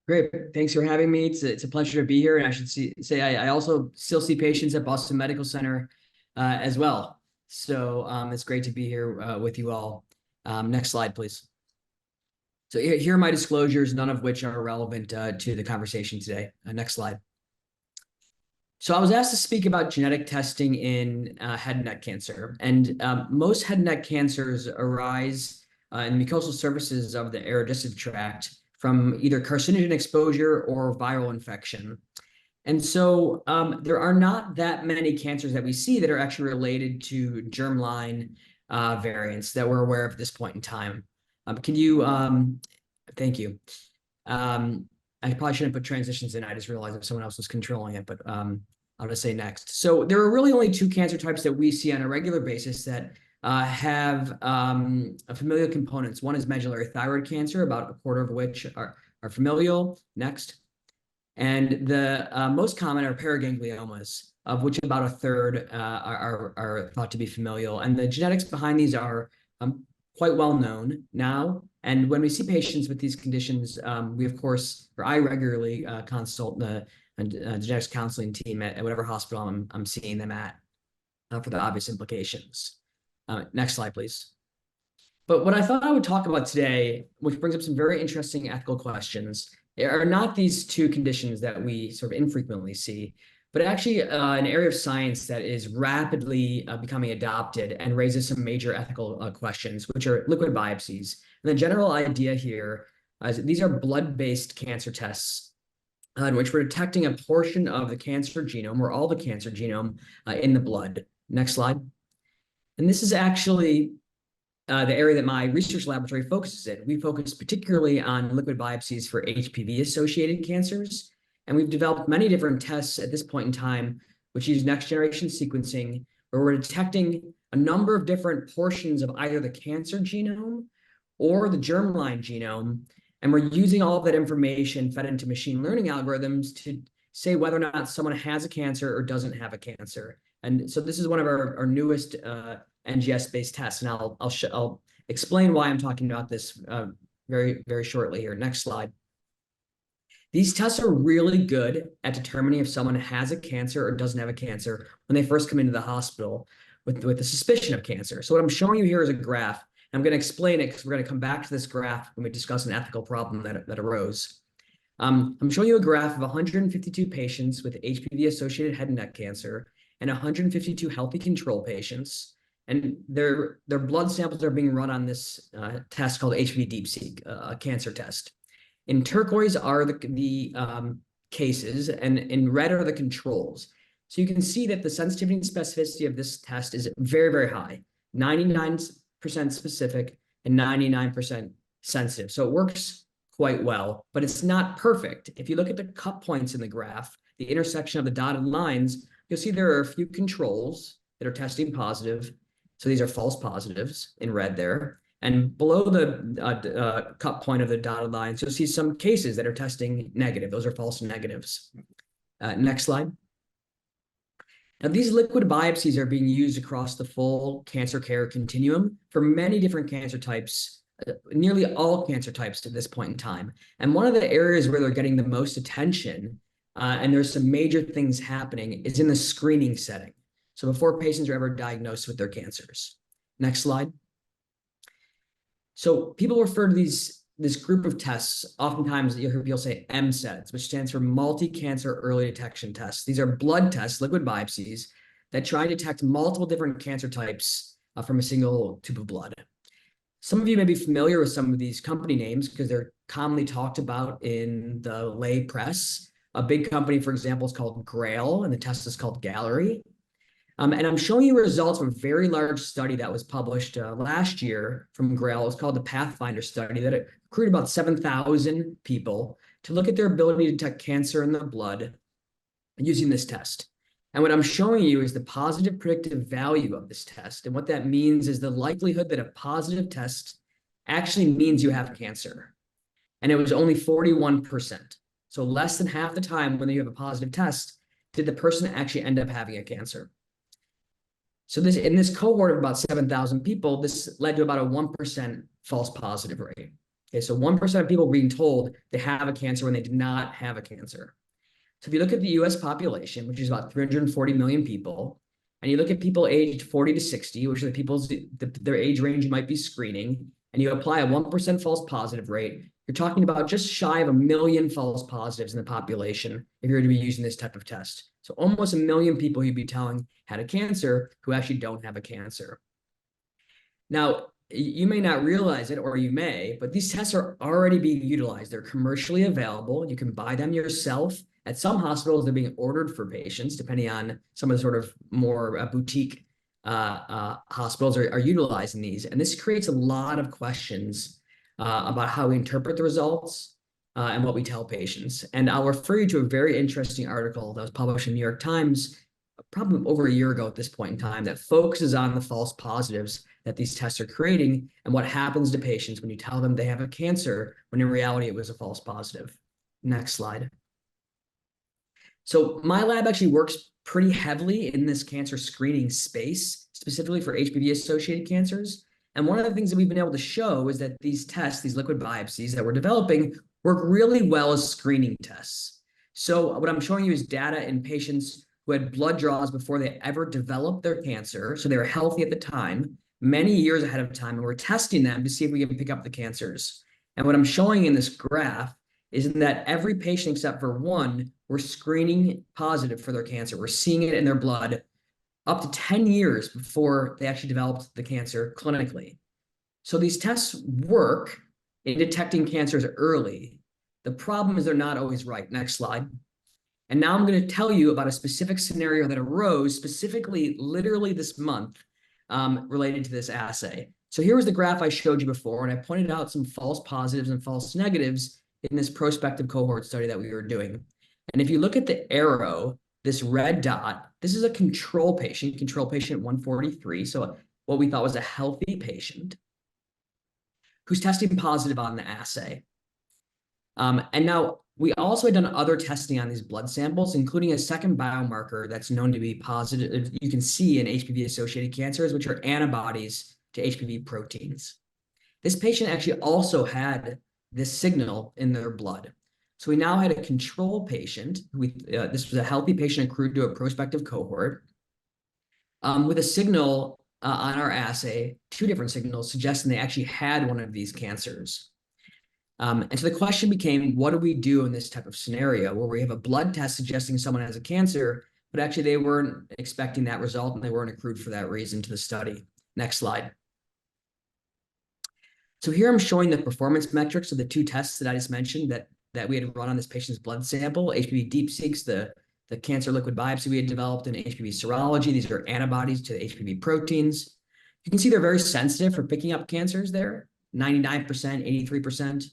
Great. Thanks for having me. It's a pleasure to be here. And I should say I also still see patients at Boston Medical Center as well. So it's great to be here with you all. Next slide, please. So here are my disclosures, none of which are relevant to the conversation today. Next slide. So I was asked to speak about genetic testing in head and neck cancer. And most head and neck cancers arise in the mucosal surfaces of the aerodigestive tract from either carcinogen exposure or viral infection. And so there are not that many cancers that we see that are actually related to germline variants that we're aware of at this point in time. Can you, thank you. I probably shouldn't put transitions in. I just realized if someone else was controlling it, but I'll just say next. So there are really only two cancer types that we see on a regular basis that have familial components. One is medullary thyroid cancer, about a quarter of which are familial. Next. And the most common are paragangliomas, of which about a third are thought to be familial. And the genetics behind these are quite well known now. And when we see patients with these conditions, we of course, or I regularly consult the genetics counseling team at whatever hospital I'm seeing them at for the obvious implications. Next slide, please. But what I thought I would talk about today, which brings up some very interesting ethical questions, are not these two conditions that we sort of infrequently see, but actually an area of science that is rapidly becoming adopted and raises some major ethical questions, which are liquid biopsies. And the general idea here is that these are blood-based cancer tests in which we're detecting a portion of the cancer genome or all the cancer genome in the blood. Next slide. And this is actually the area that my research laboratory focuses in. We focus particularly on liquid biopsies for HPV-associated cancers. And we've developed many different tests at this point in time, which use next-generation sequencing, where we're detecting a number of different portions of either the cancer genome or the germline genome. And we're using all of that information fed into machine learning algorithms to say whether or not someone has a cancer or doesn't have a cancer. And so this is one of our newest NGS-based tests, and I'll explain why I'm talking about this very, very shortly here. Next slide. These tests are really good at determining if someone has a cancer or doesn't have a cancer when they first come into the hospital with the suspicion of cancer. So what I'm showing you here is a graph. I'm going to explain it because we're going to come back to this graph when we discuss an ethical problem that arose. I'm showing you a graph of 152 patients with HPV-associated head and neck cancer and 152 healthy control patients. And their blood samples are being run on this test called HPV DeepSeq, a cancer test. In turquoise are the cases, and in red are the controls. So you can see that the sensitivity and specificity of this test is very, very high, 99% specific and 99% sensitive. So it works quite well, but it's not perfect. If you look at the cut points in the graph, the intersection of the dotted lines, you'll see there are a few controls that are testing positive. So these are false positives in red there. And below the cut point of the dotted lines, you'll see some cases that are testing negative. Those are false negatives. Next slide. Now, these liquid biopsies are being used across the full cancer care continuum for many different cancer types, nearly all cancer types at this point in time. And one of the areas where they're getting the most attention, and there's some major things happening, is in the screening setting. So before patients are ever diagnosed with their cancers. Next slide. So people refer to this group of tests, oftentimes you'll hear people say MCEDs, which stands for multi-cancer early detection tests. These are blood tests, liquid biopsies, that try to detect multiple different cancer types from a single tube of blood. Some of you may be familiar with some of these company names because they're commonly talked about in the lay press. A big company, for example, is called Grail, and the test is called Gallery. And I'm showing you results from a very large study that was published last year from Grail. It's called the Pathfinder study that recruited about 7,000 people to look at their ability to detect cancer in the blood using this test. And what I'm showing you is the positive predictive value of this test. And what that means is the likelihood that a positive test actually means you have cancer. And it was only 41%. So less than half the time when you have a positive test, did the person actually end up having a cancer. So in this cohort of about 7,000 people, this led to about a 1% false positive rate. Okay, so 1% of people being told they have a cancer when they did not have a cancer. So if you look at the US population, which is about 340 million people, and you look at people aged 40 to 60, which are the people their age range you might be screening, and you apply a 1% false positive rate, you're talking about just shy of 1 million false positives in the population if you're to be using this type of test. So almost 1 million people you'd be telling had a cancer who actually don't have a cancer. Now, you may not realize it, or you may, but these tests are already being utilized. They're commercially available. You can buy them yourself. At some hospitals, they're being ordered for patients, depending on some of the sort of more boutique hospitals are utilizing these. And this creates a lot of questions about how we interpret the results and what we tell patients. And I'll refer you to a very interesting article that was published in the New York Times probably over a year ago at this point in time that focuses on the false positives that these tests are creating and what happens to patients when you tell them they have a cancer when in reality it was a false positive. Next slide. So my lab actually works pretty heavily in this cancer screening space, specifically for HPV-associated cancers. And one of the things that we've been able to show is that these tests, these liquid biopsies that we're developing, work really well as screening tests. So what I'm showing you is data in patients who had blood draws before they ever developed their cancer. So they were healthy at the time, many years ahead of time, and we're testing them to see if we can pick up the cancers. And what I'm showing in this graph is that every patient except for one, we're screening positive for their cancer. We're seeing it in their blood up to 10 years before they actually developed the cancer clinically. So these tests work in detecting cancers early. The problem is they're not always right. Next slide. And now I'm going to tell you about a specific scenario that arose specifically, literally this month, related to this assay. So here was the graph I showed you before, and I pointed out some false positives and false negatives in this prospective cohort study that we were doing. And if you look at the arrow, this red dot, this is a control patient 143. So what we thought was a healthy patient who's testing positive on the assay. And now we also had done other testing on these blood samples, including a second biomarker that's known to be positive. You can see in HPV-associated cancers, which are antibodies to HPV proteins. This patient actually also had this signal in their blood. So we now had a control patient. This was a healthy patient accrued to a prospective cohort with a signal on our assay, two different signals suggesting they actually had one of these cancers. And so the question became, what do we do in this type of scenario where we have a blood test suggesting someone has a cancer, but actually they weren't expecting that result and they weren't accrued for that reason to the study? Next slide. So here I'm showing the performance metrics of the two tests that I just mentioned that we had run on this patient's blood sample, HPV DeepSeq, the cancer liquid biopsy we had developed, in HPV serology. These are antibodies to the HPV proteins. You can see they're very sensitive for picking up cancers there, 99%, 83%.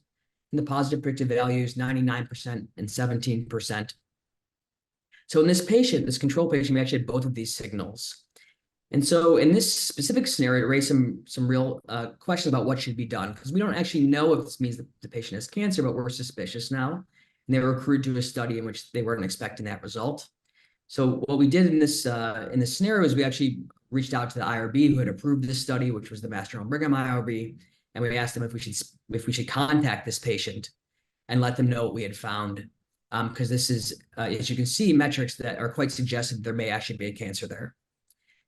And the positive predictive values, 99% and 17%. So in this patient, this control patient, we actually had both of these signals. And so in this specific scenario, it raised some real questions about what should be done, because we don't actually know if this means that the patient has cancer, but we're suspicious now. And they were accrued to a study in which they weren't expecting that result. So what we did in this scenario is we actually reached out to the IRB who had approved this study, which was the Mass General Brigham IRB, and we asked them if we should contact this patient and let them know what we had found, because this is, as you can see, metrics that are quite suggestive there may actually be a cancer there.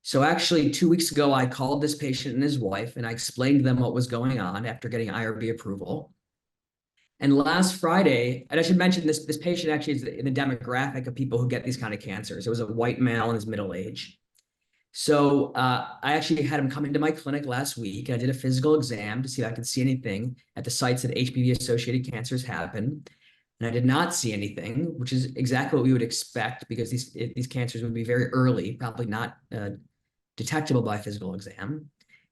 So actually, 2 weeks ago, I called this patient and his wife, and I explained to them what was going on after getting IRB approval. And last Friday, and I should mention this patient actually is in the demographic of people who get these kind of cancers. It was a white male in his middle age. So I actually had him come into my clinic last week, and I did a physical exam to see if I could see anything at the sites that HPV-associated cancers happen. And I did not see anything, which is exactly what we would expect, because these cancers would be very early, probably not detectable by physical exam.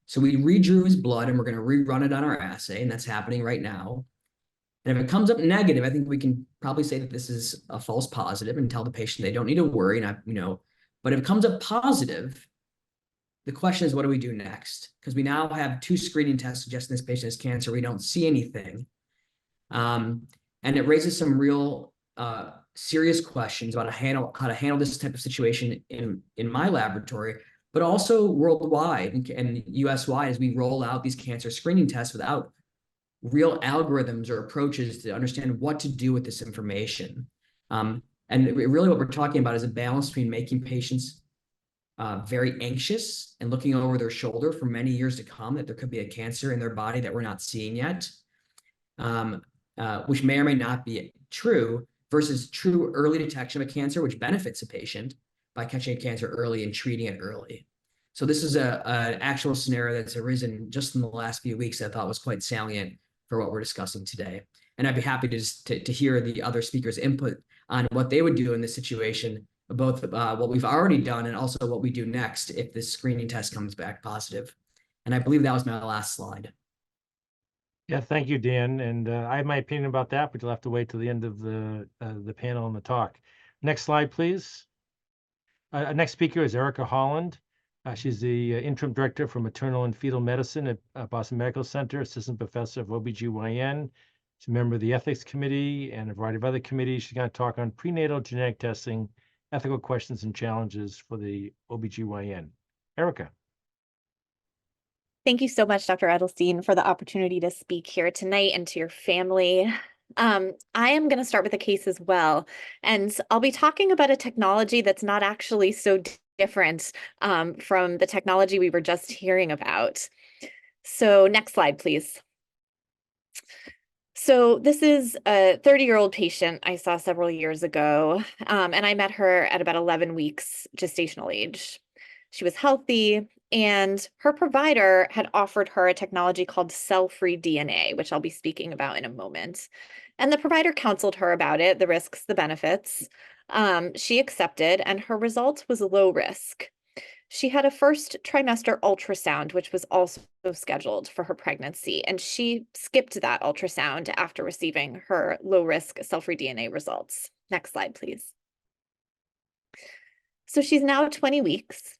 So we redrew his blood, and we're going to rerun it on our assay, and that's happening right now. And if it comes up negative, I think we can probably say that this is a false positive and tell the patient they don't need to worry. But if it comes up positive, the question is, what do we do next? Because we now have two screening tests suggesting this patient has cancer. We don't see anything. And it raises some real serious questions about how to handle this type of situation in my laboratory, but also worldwide and US-wide as we roll out these cancer screening tests without real algorithms or approaches to understand what to do with this information. And really what we're talking about is a balance between making patients very anxious and looking over their shoulder for many years to come that there could be a cancer in their body that we're not seeing yet, which may or may not be true, versus true early detection of a cancer, which benefits a patient by catching a cancer early and treating it early. So this is an actual scenario that's arisen just in the last few weeks that I thought was quite salient for what we're discussing today. And I'd be happy to hear the other speakers' input on what they would do in this situation, both what we've already done and also what we do next if this screening test comes back positive. And I believe that was my last slide. Yeah, thank you, Dan. And I have my opinion about that, but you'll have to wait till the end of the panel and the talk. Next slide, please. Next speaker is Erica Holland. She's the interim director for maternal and fetal medicine at Boston Medical Center, assistant professor of OBGYN. She's a member of the ethics committee and a variety of other committees. She's going to talk on prenatal genetic testing, ethical questions and challenges for the OBGYN. Erica. Thank you so much, Dr. Edelstein, for the opportunity to speak here tonight and to your family. I am going to start with a case as well, and I'll be talking about a technology that's not actually so different from the technology we were just hearing about. So next slide, please. So this is a 30-year-old patient I saw several years ago, and I met her at about 11 weeks gestational age. She was healthy, and her provider had offered her a technology called cell-free DNA, which I'll be speaking about in a moment. And the provider counseled her about it, the risks, the benefits. She accepted, and her result was low risk. She had a first trimester ultrasound, which was also scheduled for her pregnancy, and she skipped that ultrasound after receiving her low-risk cell-free DNA results. Next slide, please. So she's now 20 weeks,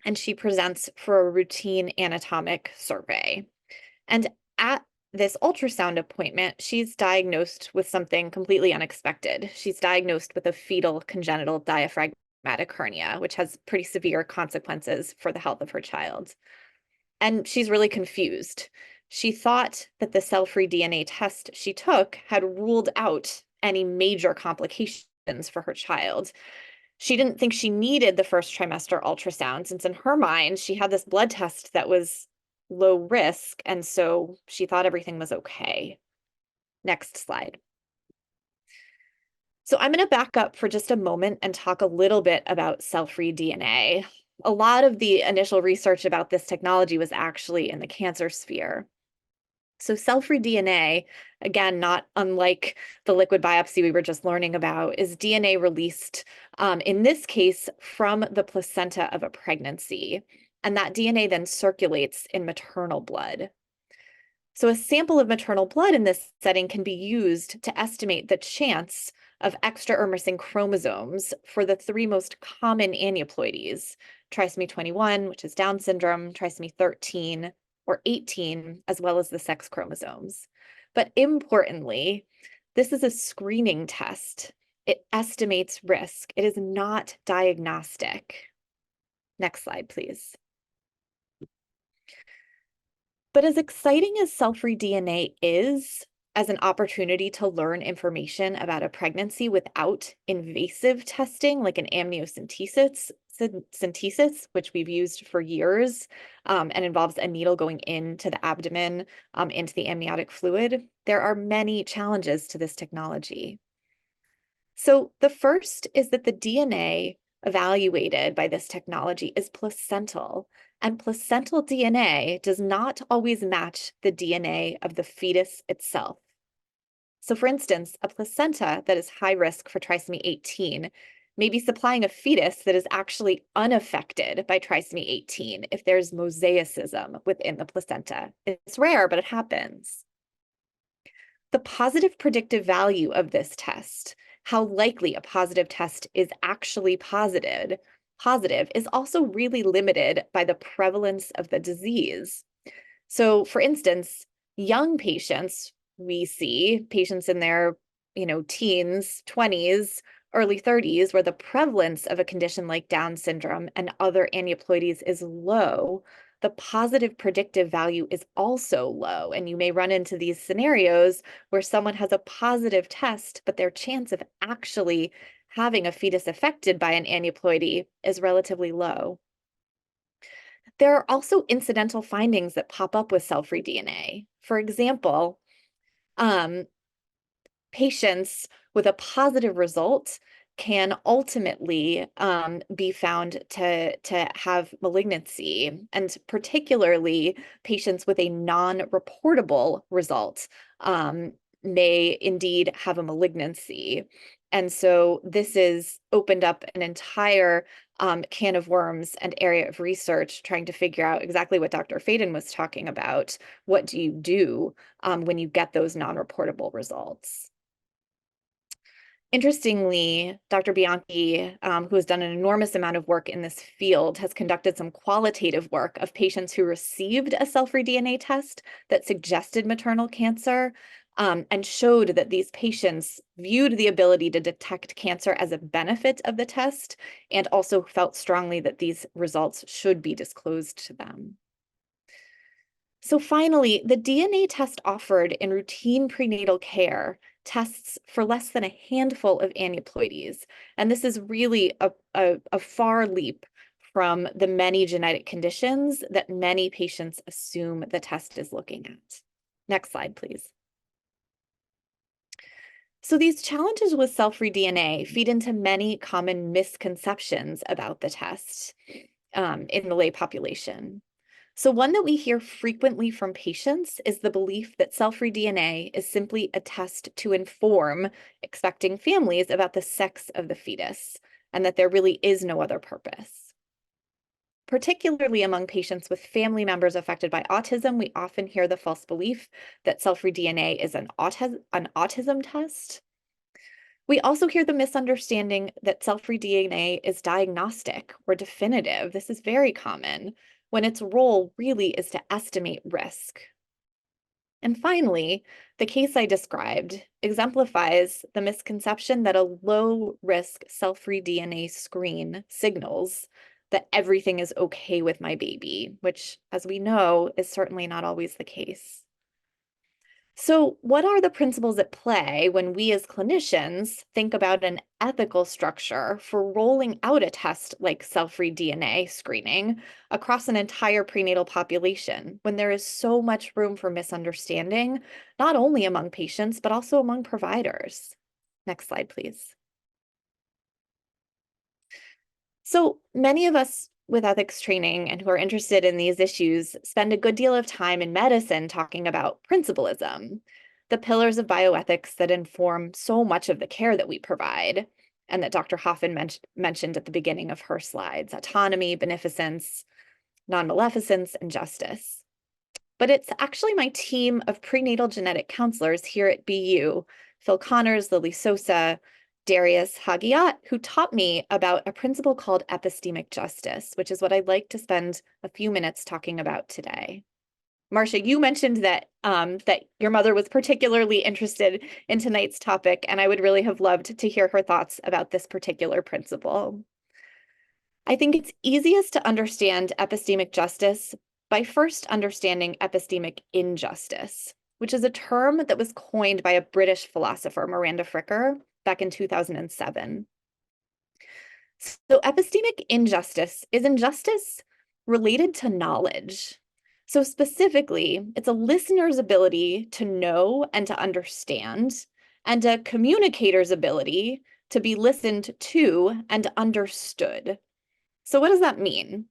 and she presents for a routine anatomic survey. And at this ultrasound appointment, she's diagnosed with something completely unexpected. She's diagnosed with a fetal congenital diaphragmatic hernia, which has pretty severe consequences for the health of her child. And she's really confused. She thought that the cell-free DNA test she took had ruled out any major complications for her child. She didn't think she needed the first trimester ultrasound, since in her mind, she had this blood test that was low risk, and so she thought everything was okay. Next slide. So I'm going to back up for just a moment and talk a little bit about cell-free DNA. A lot of the initial research about this technology was actually in the cancer sphere. So cell-free DNA, again, not unlike the liquid biopsy we were just learning about, is DNA released, in this case, from the placenta of a pregnancy. And that DNA then circulates in maternal blood. So a sample of maternal blood in this setting can be used to estimate the chance of extra or missing chromosomes for the three most common aneuploidies, trisomy 21, which is Down syndrome, trisomy 13, or 18, as well as the sex chromosomes. But importantly, this is a screening test. It estimates risk. It is not diagnostic. Next slide, please. But as exciting as cell-free DNA is as an opportunity to learn information about a pregnancy without invasive testing, like an amniocentesis, which we've used for years, and involves a needle going into the abdomen, into the amniotic fluid, there are many challenges to this technology. So the first is that the DNA evaluated by this technology is placental, and placental DNA does not always match the DNA of the fetus itself. So for instance, a placenta that is high risk for trisomy 18 may be supplying a fetus that is actually unaffected by trisomy 18 if there's mosaicism within the placenta. It's rare, but it happens. The positive predictive value of this test, how likely a positive test is actually positive, is also really limited by the prevalence of the disease. So for instance, young patients, we see patients in their, teens, 20s, early 30s, where the prevalence of a condition like Down syndrome and other aneuploidies is low, the positive predictive value is also low. And you may run into these scenarios where someone has a positive test, but their chance of actually having a fetus affected by an aneuploidy is relatively low. There are also incidental findings that pop up with cell-free DNA. For example, patients with a positive result can ultimately be found to have malignancy, and particularly patients with a non-reportable result may indeed have a malignancy. And so this has opened up an entire can of worms and area of research trying to figure out exactly what Dr. Faden was talking about. What do you do when you get those non-reportable results? Interestingly, Dr. Bianchi, who has done an enormous amount of work in this field, has conducted some qualitative work of patients who received a cell-free DNA test that suggested maternal cancer, and showed that these patients viewed the ability to detect cancer as a benefit of the test, and also felt strongly that these results should be disclosed to them. So finally, the DNA test offered in routine prenatal care tests for less than a handful of aneuploidies. And this is really a far leap from the many genetic conditions that many patients assume the test is looking at. Next slide, please. So these challenges with cell-free DNA feed into many common misconceptions about the test in the lay population. So one that we hear frequently from patients is the belief that cell-free DNA is simply a test to inform expecting families about the sex of the fetus, and that there really is no other purpose. Particularly among patients with family members affected by autism, we often hear the false belief that cell-free DNA is an autism test. We also hear the misunderstanding that cell-free DNA is diagnostic or definitive. This is very common, when its role really is to estimate risk. And finally, the case I described exemplifies the misconception that a low-risk cell-free DNA screen signals that everything is okay with my baby, which, as we know, is certainly not always the case. So what are the principles at play when we as clinicians think about an ethical structure for rolling out a test like cell-free DNA screening across an entire prenatal population, when there is so much room for misunderstanding, not only among patients, but also among providers? Next slide, please. So many of us with ethics training and who are interested in these issues spend a good deal of time in medicine talking about principalism, the pillars of bioethics that inform so much of the care that we provide, and that Dr. Hoffman mentioned at the beginning of her slides: autonomy, beneficence, non-maleficence, and justice. But it's actually my team of prenatal genetic counselors here at BU, Phil Connors, Lily Sosa, Darius Hagiat, who taught me about a principle called epistemic justice, which is what I'd like to spend a few minutes talking about today. Marcia, you mentioned that that your mother was particularly interested in tonight's topic, and I would really have loved to hear her thoughts about this particular principle. I think it's easiest to understand epistemic justice by first understanding epistemic injustice, which is a term that was coined by a British philosopher, Miranda Fricker, back in 2007. So epistemic injustice is injustice related to knowledge. So specifically, it's a listener's ability to know and to understand, and a communicator's ability to be listened to and understood. So what does that mean?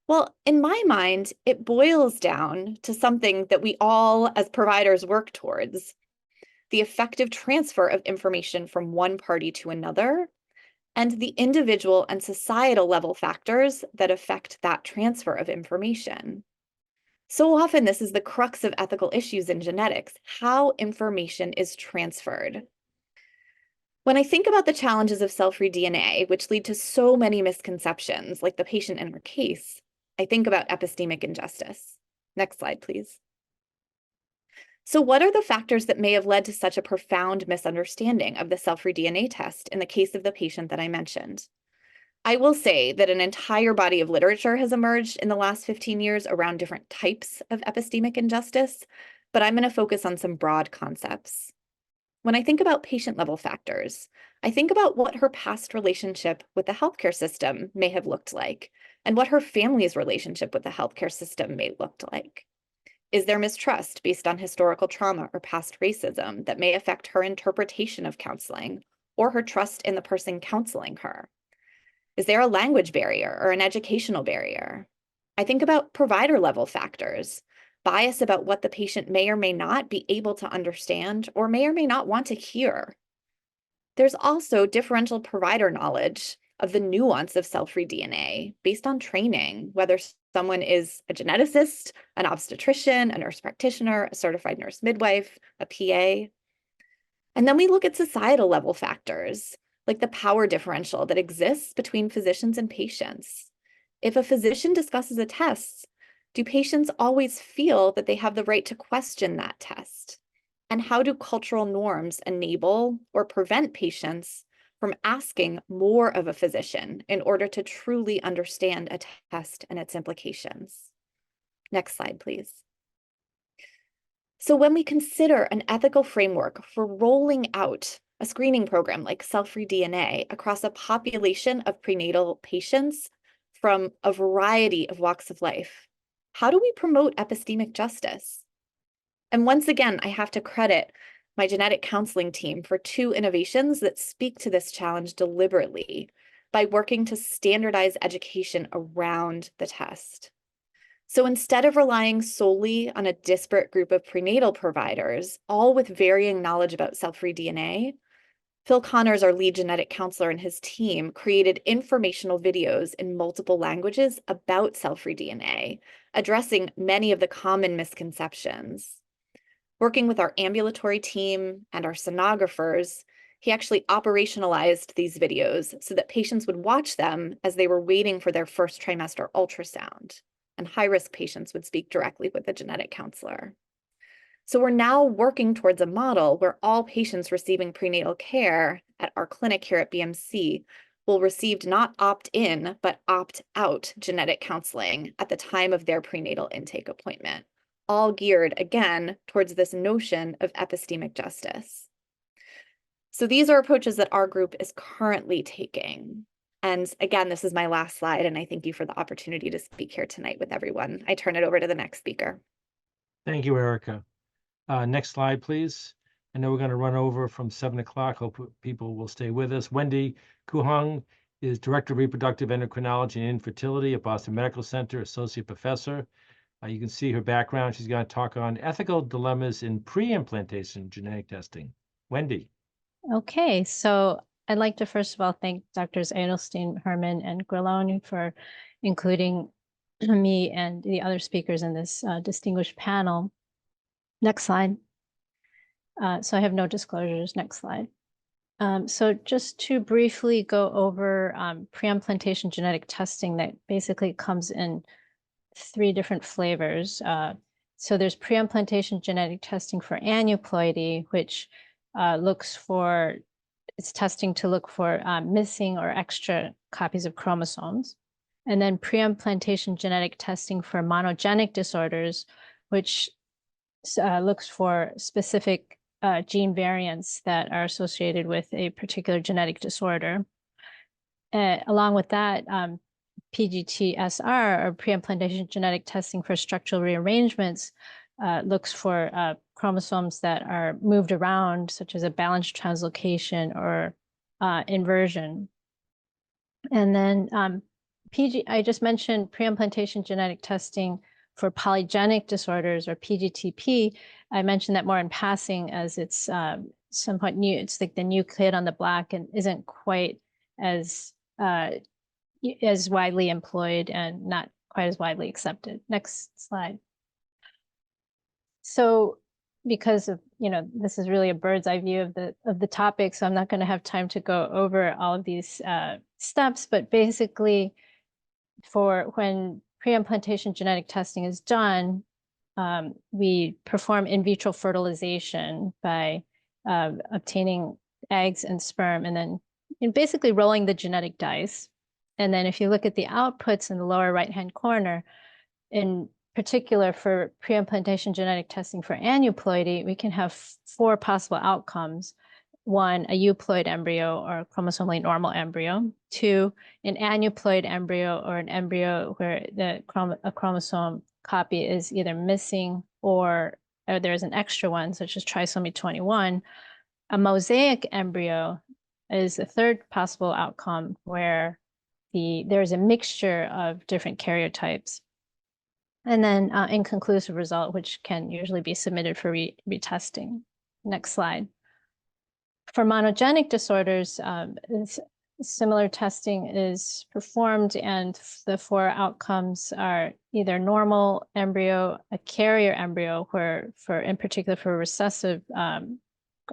Well, in my mind, it boils down to something that we all as providers work towards: the effective transfer of information from one party to another, and the individual and societal level factors that affect that transfer of information. So often, this is the crux of ethical issues in genetics: how information is transferred. When I think about the challenges of cell-free DNA, which lead to so many misconceptions, like the patient in her case, I think about epistemic injustice. Next slide, please. So what are the factors that may have led to such a profound misunderstanding of the cell-free DNA test in the case of the patient that I mentioned? I will say that an entire body of literature has emerged in the last 15 years around different types of epistemic injustice, but I'm going to focus on some broad concepts. When I think about patient-level factors, I think about what her past relationship with the healthcare system may have looked like, and what her family's relationship with the healthcare system may have looked like. Is there mistrust based on historical trauma or past racism that may affect her interpretation of counseling or her trust in the person counseling her? Is there a language barrier or an educational barrier? I think about provider level factors, bias about what the patient may or may not be able to understand or may not want to hear. There's also differential provider knowledge of the nuance of cell-free DNA based on training, whether someone is a geneticist, an obstetrician, a nurse practitioner, a certified nurse midwife, a PA. And then we look at societal level factors, like the power differential that exists between physicians and patients. If a physician discusses a test, do patients always feel that they have the right to question that test? And how do cultural norms enable or prevent patients from asking more of a physician in order to truly understand a test and its implications? Next slide, please. So when we consider an ethical framework for rolling out a screening program like cell-free DNA across a population of prenatal patients from a variety of walks of life, how do we promote epistemic justice? And once again, I have to credit my genetic counseling team for two innovations that speak to this challenge deliberately by working to standardize education around the test. So instead of relying solely on a disparate group of prenatal providers, all with varying knowledge about cell-free DNA, Phil Connors, our lead genetic counselor, and his team created informational videos in multiple languages about cell-free DNA, addressing many of the common misconceptions. Working with our ambulatory team and our sonographers, he actually operationalized these videos so that patients would watch them as they were waiting for their first trimester ultrasound, and high-risk patients would speak directly with a genetic counselor. So we're now working towards a model where all patients receiving prenatal care at our clinic here at BMC will receive not opt-in, but opt-out genetic counseling at the time of their prenatal intake appointment, all geared, again, towards this notion of epistemic justice. So these are approaches that our group is currently taking. And again, this is my last slide, and I thank you for the opportunity to speak here tonight with everyone. I turn it over to the next speaker. Thank you, Erica. Next slide, please. I know we're going to run over from 7 o'clock. Hope people will stay with us. Wendy Kuhung is Director of Reproductive Endocrinology and Infertility at Boston Medical Center, Associate Professor. You can see her background. She's going to talk on ethical dilemmas in pre-implantation genetic testing. Wendy. Okay, so I'd like to first of all thank Drs. Edelstein, Herrmann, and Grillone for including me and the other speakers in this distinguished panel. Next slide. So I have no disclosures. Next slide. So just to briefly go over pre-implantation genetic testing that basically comes in 3 different flavors. So there's pre-implantation genetic testing for aneuploidy, which it's testing to look for missing or extra copies of chromosomes. And then pre-implantation genetic testing for monogenic disorders, which looks for specific gene variants that are associated with a particular genetic disorder. Along with that, PGT-SR, or pre-implantation genetic testing for structural rearrangements, looks for chromosomes that are moved around, such as a balanced translocation or inversion. And then I just mentioned pre-implantation genetic testing for polygenic disorders, or PGTP. I mentioned that more in passing as it's somewhat new. It's like the new kid on the block and isn't quite as widely employed and not quite as widely accepted. Next slide. So because of, this is really a bird's eye view of the topic, so I'm not going to have time to go over all of these steps, but basically for when pre-implantation genetic testing is done, we perform in vitro fertilization by obtaining eggs and sperm and then basically rolling the genetic dice. And then if you look at the outputs in the lower right-hand corner, in particular for pre-implantation genetic testing for aneuploidy, we can have 4 possible outcomes. 1, a euploid embryo or a chromosomally normal embryo. 2, an aneuploid embryo or an embryo where a chromosome copy is either missing or there's an extra one, such as trisomy 21. A mosaic embryo is the 3rd possible outcome where there's a mixture of different karyotypes. And then inconclusive result, which can usually be submitted for retesting. Next slide. For monogenic disorders, similar testing is performed, and the 4 outcomes are either normal embryo, a carrier embryo, in particular for recessive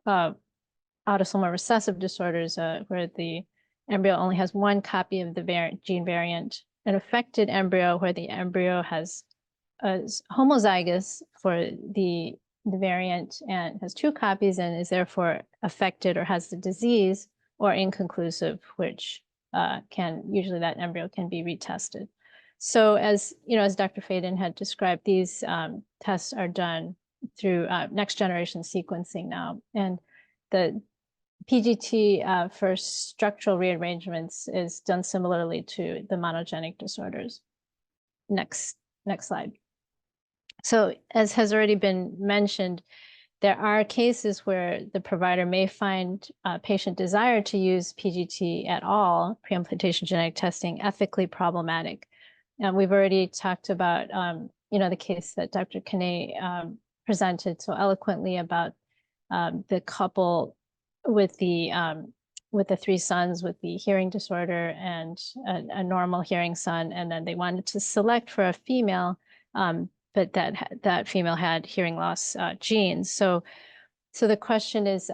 autosomal recessive disorders, where the embryo only has 1 copy of the gene variant, an affected embryo where the embryo is homozygous for the variant and has 2 copies and is therefore affected or has the disease, or inconclusive, which usually that embryo can be retested. So as Dr. Faden had described, these tests are done through next generation sequencing now. And the PGT for structural rearrangements is done similarly to the monogenic disorders. Next slide. So as has already been mentioned, there are cases where the provider may find patient desire to use PGT at all, pre-implantation genetic testing, ethically problematic. And we've already talked about, the case that Dr. Kenna presented so eloquently about the couple with the 3 sons with the hearing disorder and a normal hearing son, and then they wanted to select for a female, but that female had hearing loss genes. So the question is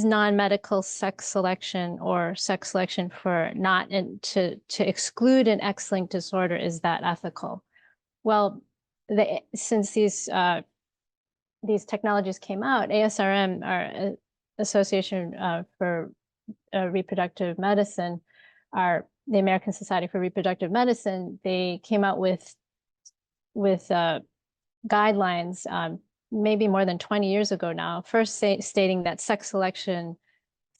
non-medical sex selection or sex selection for to exclude an X-linked disorder, is that ethical? Well, since these technologies came out, ASRM, our Association for Reproductive Medicine, the American Society for Reproductive Medicine, they came out with guidelines maybe more than 20 years ago now, first stating that sex selection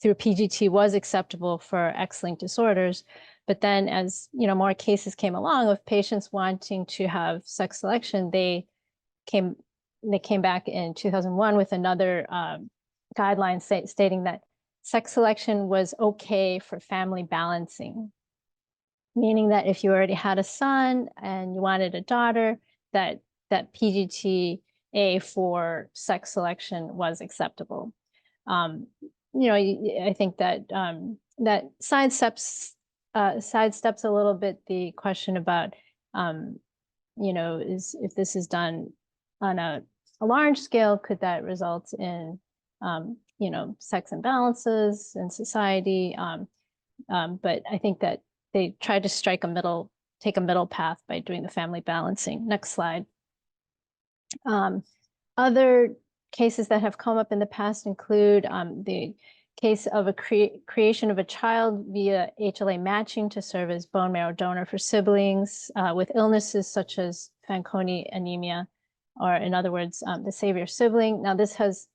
through PGT was acceptable for X-linked disorders. But then as more cases came along of patients wanting to have sex selection, they came back in 2001 with another guideline stating that sex selection was okay for family balancing, meaning that if you already had a son and you wanted a daughter, that PGT-A for sex selection was acceptable. I think that that sidesteps a little bit the question about, if this is done on a large scale, could that result in, sex imbalances in society? But I think that they tried to take a middle path by doing the family balancing. Next slide. Other cases that have come up in the past include the case of a creation of a child via HLA matching to serve as bone marrow donor for siblings with illnesses such as Fanconi anemia, or in other words, the savior sibling. Now this has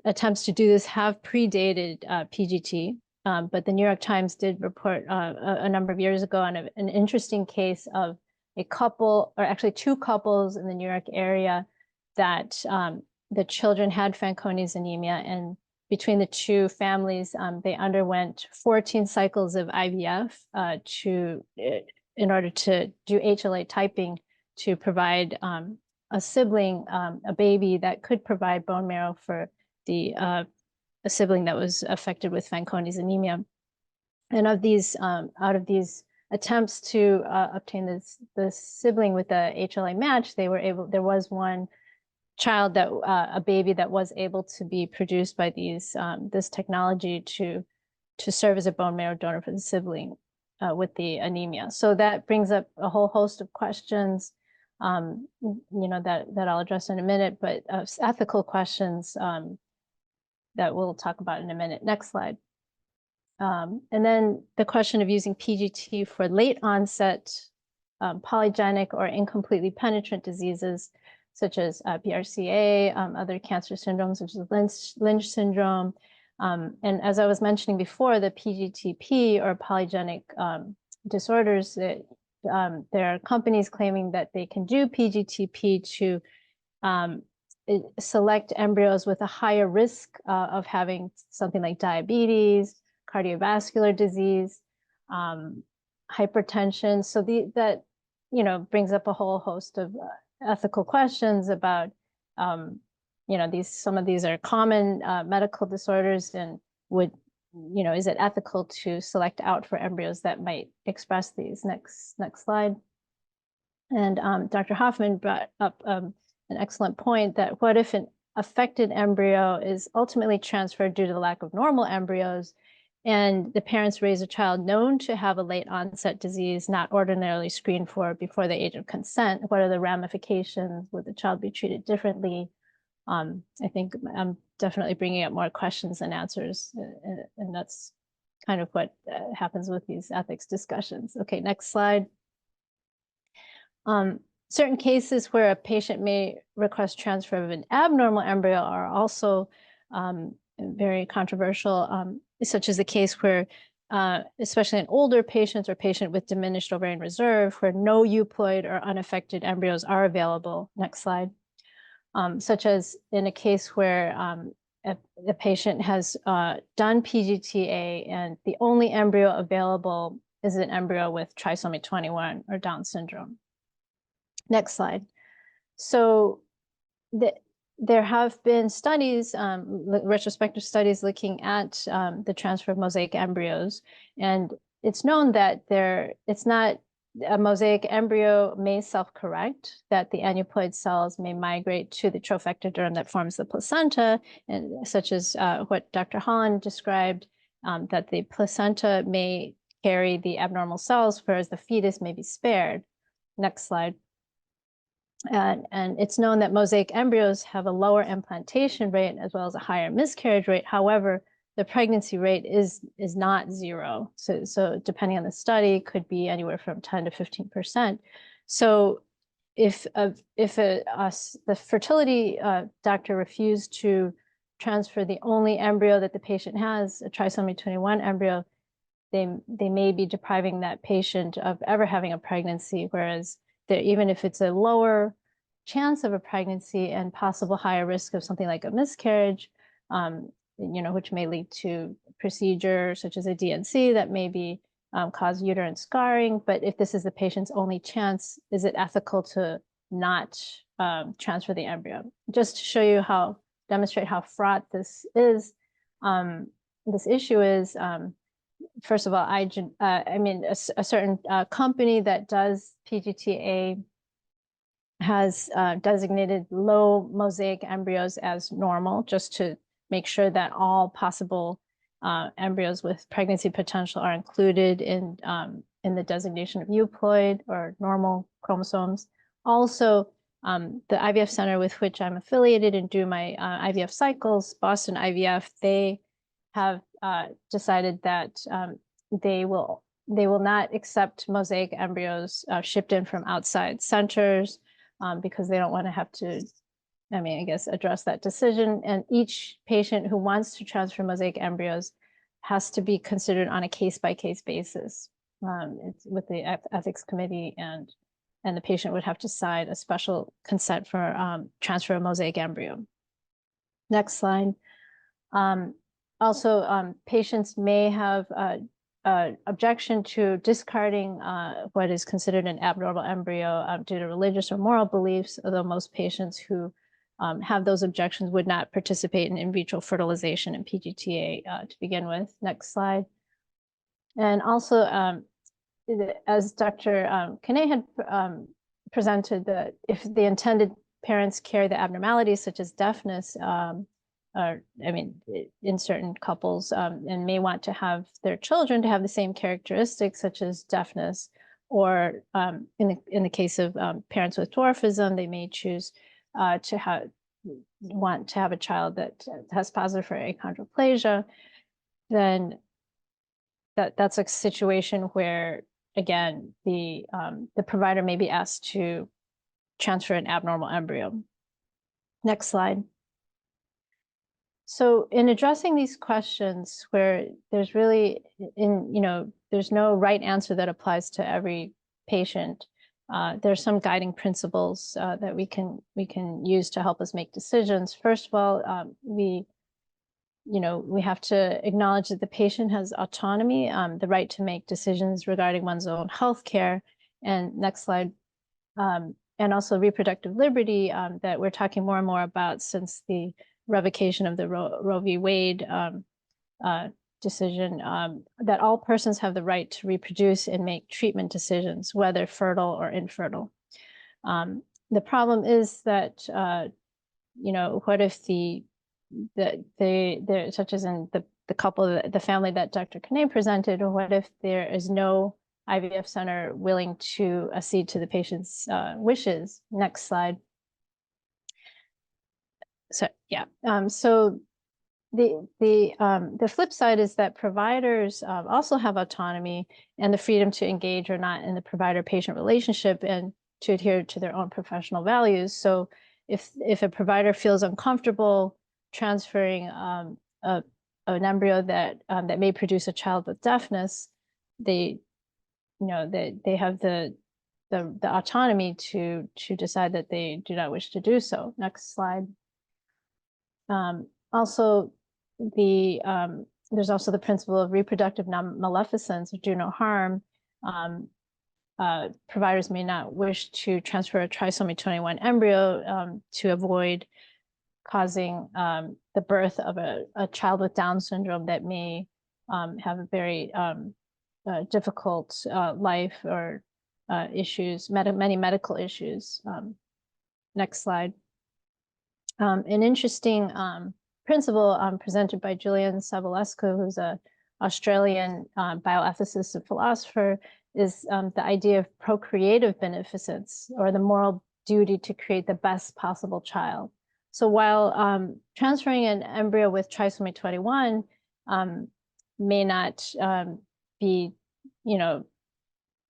attempts to do this have predated PGT, but the New York Times did report a number of years ago on an interesting case of a couple, or actually 2 couples in the New York area, that the children had Fanconi's anemia, and between the 2 families, they underwent 14 cycles of IVF in order to do HLA typing to provide a sibling, a baby that could provide bone marrow for a sibling that was affected with Fanconi's anemia. And out of these attempts to obtain the sibling with the HLA match, there was one child a baby that was able to be produced by this technology to serve as a bone marrow donor for the sibling with the anemia. So that brings up a whole host of questions, that I'll address in a minute, but ethical questions that we'll talk about in a minute. Next slide. And then the question of using PGT for late onset polygenic or incompletely penetrant diseases, such as BRCA, other cancer syndromes, such as Lynch syndrome. And as I was mentioning before, the PGTP or polygenic disorders, there are companies claiming that they can do PGTP to select embryos with a higher risk of having something like diabetes, cardiovascular disease, hypertension. So that brings up a whole host of ethical questions about some of these are common medical disorders, and is it ethical to select out for embryos that might express these? Next slide. And Dr. Hoffman brought up an excellent point that what if an affected embryo is ultimately transferred due to the lack of normal embryos, and the parents raise a child known to have a late onset disease not ordinarily screened for before the age of consent? What are the ramifications? Would the child be treated differently? I think I'm definitely bringing up more questions than answers, and that's kind of what happens with these ethics discussions. Okay, next slide. Certain cases where a patient may request transfer of an abnormal embryo are also very controversial, such as the case where, especially in older patients or patient with diminished ovarian reserve, where no euploid or unaffected embryos are available. Next slide. Such as in a case where the patient has done PGTA and the only embryo available is an embryo with trisomy 21 or Down syndrome. Next slide. So there have been studies, retrospective studies looking at the transfer of mosaic embryos, and it's known that it's not a mosaic embryo may self-correct, that the aneuploid cells may migrate to the trophectoderm that forms the placenta, and such as what Dr. Holland described, that the placenta may carry the abnormal cells, whereas the fetus may be spared. Next slide. And it's known that mosaic embryos have a lower implantation rate as well as a higher miscarriage rate. However, the pregnancy rate is not 0. So depending on the study, could be anywhere from 10 to 15%. So if the fertility doctor refused to transfer the only embryo that the patient has, a trisomy 21 embryo, they may be depriving that patient of ever having a pregnancy, whereas even if it's a lower chance of a pregnancy and possible higher risk of something like a miscarriage, which may lead to procedure such as a DNC that may cause uterine scarring. But if this is the patient's only chance, is it ethical to not transfer the embryo? Just to show you demonstrate how fraught this is, this issue is, first of all, a certain company that does PGTA has designated low mosaic embryos as normal, just to make sure that all possible embryos with pregnancy potential are included in the designation of euploid or normal chromosomes. Also, the IVF center with which I'm affiliated and do my IVF cycles, Boston IVF, they have decided that they will not accept mosaic embryos shipped in from outside centers because they don't want to have to, I guess, address that decision. And each patient who wants to transfer mosaic embryos has to be considered on a case-by-case basis. It's with the ethics committee, and the patient would have to sign a special consent for transfer of mosaic embryo. Next slide. Also, patients may have objection to discarding what is considered an abnormal embryo due to religious or moral beliefs, although most patients who have those objections would not participate in vitro fertilization and PGTA to begin with. Next slide. And also, as Dr. Kenna had presented, that if the intended parents carry the abnormalities such as deafness, in certain couples, and may want to have their children to have the same characteristics such as deafness, or in the case of parents with dwarfism, they may choose to want to have a child that has positive for achondroplasia. Then that's a situation where, again, the provider may be asked to transfer an abnormal embryo. Next slide. So in addressing these questions where there's really, there's no right answer that applies to every patient, there's some guiding principles that we can use to help us make decisions. First of all, we have to acknowledge that the patient has autonomy, the right to make decisions regarding one's own health care. And next slide. And also reproductive liberty that we're talking more and more about since the revocation of the Roe v. Wade decision, that all persons have the right to reproduce and make treatment decisions, whether fertile or infertile. The problem is that, what if such as in the couple, the family that Dr. Kenna presented, or what if there is no IVF center willing to accede to the patient's wishes? Next slide. So yeah, so the flip side is that providers also have autonomy and the freedom to engage or not in the provider-patient relationship, and to adhere to their own professional values. So if a provider feels uncomfortable transferring an embryo that may produce a child with deafness, they have the autonomy to decide that they do not wish to do so. Next slide. Also, there's also the principle of reproductive non-maleficence, or do no harm. Providers may not wish to transfer a trisomy 21 embryo to avoid causing the birth of a child with Down syndrome that may have a very difficult life or issues, many medical issues. Next slide. An interesting principle presented by Julian Savulescu, who's an Australian bioethicist and philosopher, is the idea of procreative beneficence, or the moral duty to create the best possible child. So while transferring an embryo with trisomy 21 may not be,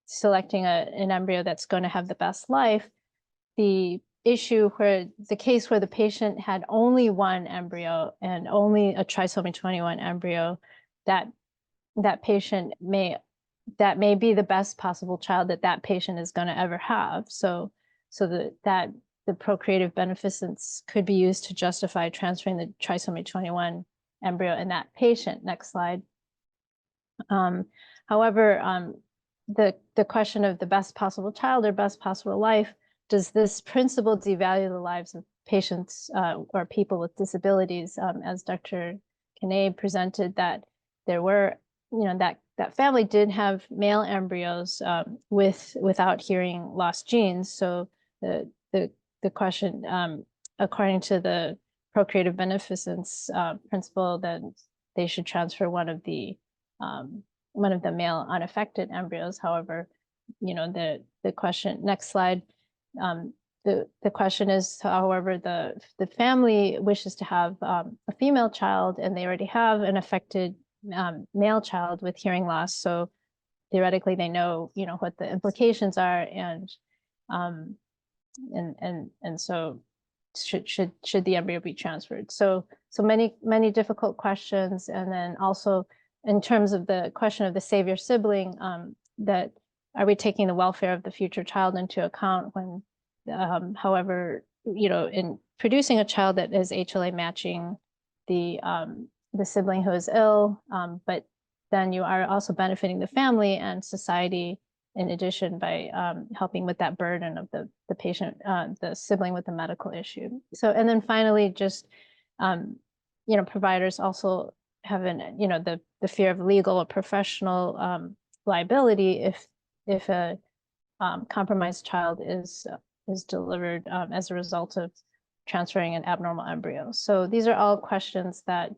selecting an embryo that's going to have the best life, the case where the patient had only one embryo and only a trisomy 21 embryo, that patient may be the best possible child that patient is going to ever have. So that the procreative beneficence could be used to justify transferring the trisomy 21 embryo in that patient. Next slide. However, the question of the best possible child or best possible life, does this principle devalue the lives of patients or people with disabilities? As Dr. Kenna presented, that there were, that family did have male embryos without hearing loss genes. So the question, according to the procreative beneficence principle, then they should transfer one of the male unaffected embryos. However, the question, next slide, the question is, however, the family wishes to have a female child, and they already have an affected male child with hearing loss. So theoretically, they know, what the implications are, and so should the embryo be transferred? So many difficult questions. And then also in terms of the question of the savior sibling, that are we taking the welfare of the future child into account when, however, in producing a child that is HLA matching the sibling who is ill, but then you are also benefiting the family and society in addition by helping with that burden of the patient, the sibling with the medical issue. So, and then finally, just, providers also have the fear of legal or professional liability if a compromised child is delivered as a result of transferring an abnormal embryo. So these are all questions that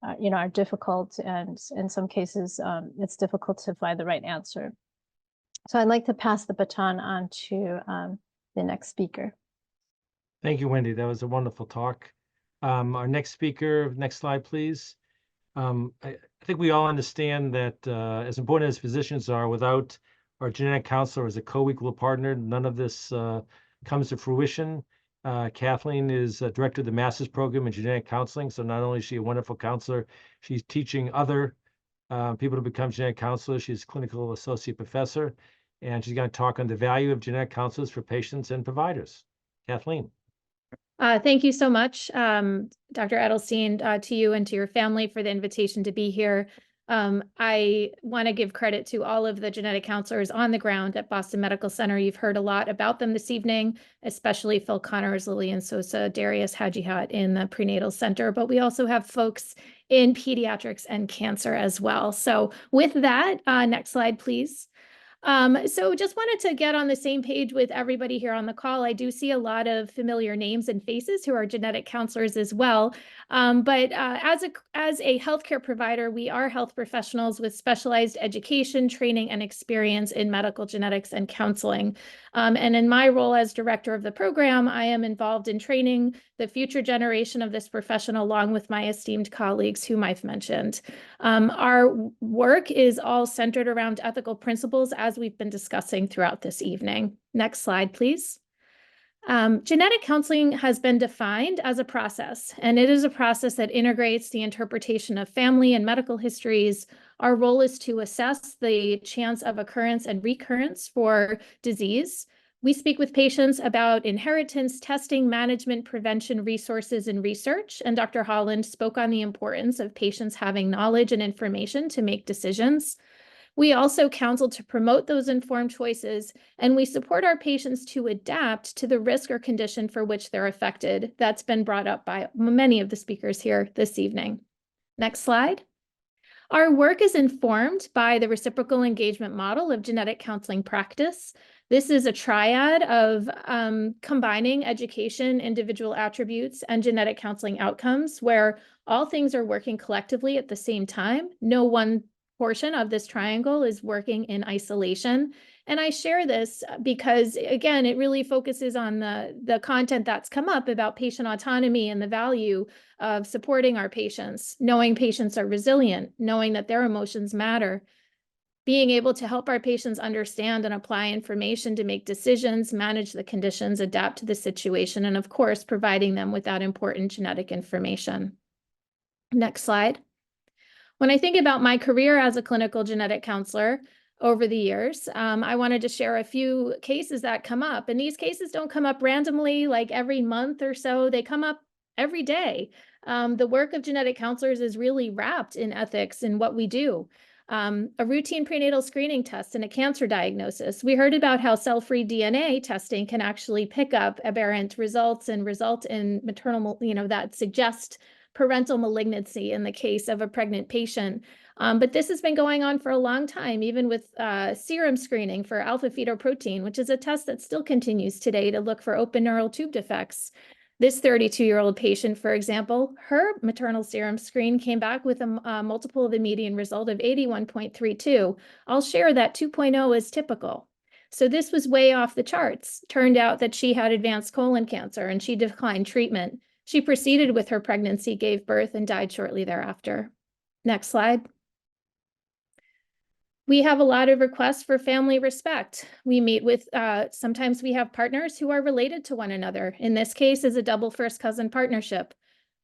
are difficult, and in some cases it's difficult to find the right answer. So I'd like to pass the baton on to the next speaker. Thank you, Wendy. That was a wonderful talk. Our next speaker, next slide, please. I think we all understand that as important as physicians are, without our genetic counselor as a co-equal partner, none of this comes to fruition. Kathleen is director of the master's program in genetic counseling. So not only is she a wonderful counselor, she's teaching other people to become genetic counselors. She's clinical associate professor, and she's going to talk on the value of genetic counselors for patients and providers. Kathleen. Thank you so much, Dr. Edelstein, to you and to your family for the invitation to be here. I want to give credit to all of the genetic counselors on the ground at Boston Medical Center. You've heard a lot about them this evening, especially Phil Connors, Lillian Sosa, Darius Hajihat in the prenatal center, but we also have folks in pediatrics and cancer as well. So with that, next slide, please. So just wanted to get on the same page with everybody here on the call. I do see a lot of familiar names and faces who are genetic counselors as well. But as a healthcare provider, we are health professionals with specialized education, training, and experience in medical genetics and counseling. And in my role as director of the program, I am involved in training the future generation of this profession, along with my esteemed colleagues whom I've mentioned. Our work is all centered around ethical principles as we've been discussing throughout this evening. Next slide, please. Genetic counseling has been defined as a process, and it is a process that integrates the interpretation of family and medical histories. Our role is to assess the chance of occurrence and recurrence for disease. We speak with patients about inheritance, testing, management, prevention, resources, and research. And Dr. Holland spoke on the importance of patients having knowledge and information to make decisions. We also counsel to promote those informed choices, and we support our patients to adapt to the risk or condition for which they're affected. That's been brought up by many of the speakers here this evening. Next slide. Our work is informed by the reciprocal engagement model of genetic counseling practice. This is a triad of combining education, individual attributes, and genetic counseling outcomes, where all things are working collectively at the same time. No one portion of this triangle is working in isolation. And I share this because, again, it really focuses on the content that's come up about patient autonomy and the value of supporting our patients, knowing patients are resilient, knowing that their emotions matter, being able to help our patients understand and apply information to make decisions, manage the conditions, adapt to the situation, and of course, providing them with that important genetic information. Next slide. When I think about my career as a clinical genetic counselor over the years, I wanted to share a few cases that come up. And these cases don't come up randomly, like every month or so. They come up every day. The work of genetic counselors is really wrapped in ethics and what we do. A routine prenatal screening test and a cancer diagnosis. We heard about how cell-free DNA testing can actually pick up aberrant results and result in maternal, that suggest parental malignancy in the case of a pregnant patient. But this has been going on for a long time, even with serum screening for alpha-fetoprotein, which is a test that still continues today to look for open neural tube defects. This 32-year-old patient, for example, her maternal serum screen came back with a multiple of the median result of 81.32. I'll share that 2.0 is typical. So this was way off the charts. Turned out that she had advanced colon cancer and she declined treatment. She proceeded with her pregnancy, gave birth, and died shortly thereafter. Next slide. We have a lot of requests for family respect. We meet with, sometimes we have partners who are related to one another. In this case is a double first cousin partnership.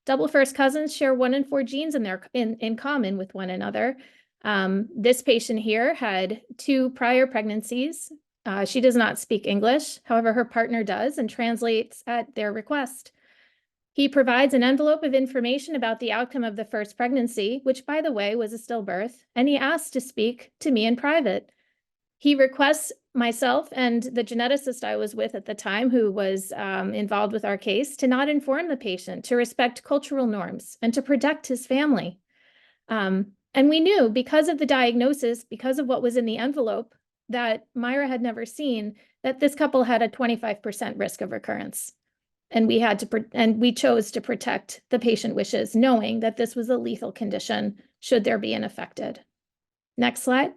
Double first cousins share 1 in 4 genes in common with one another. This patient here had 2 prior pregnancies. She does not speak English. However, her partner does and translates at their request. He provides an envelope of information about the outcome of the first pregnancy, which, by the way, was a stillbirth, and he asked to speak to me in private. He requests myself and the geneticist I was with at the time, who was involved with our case, to not inform the patient, to respect cultural norms, and to protect his family. And we knew, because of the diagnosis, because of what was in the envelope that Myra had never seen, that this couple had a 25% risk of recurrence. And we chose to protect the patient wishes, knowing that this was a lethal condition should there be an affected. Next slide.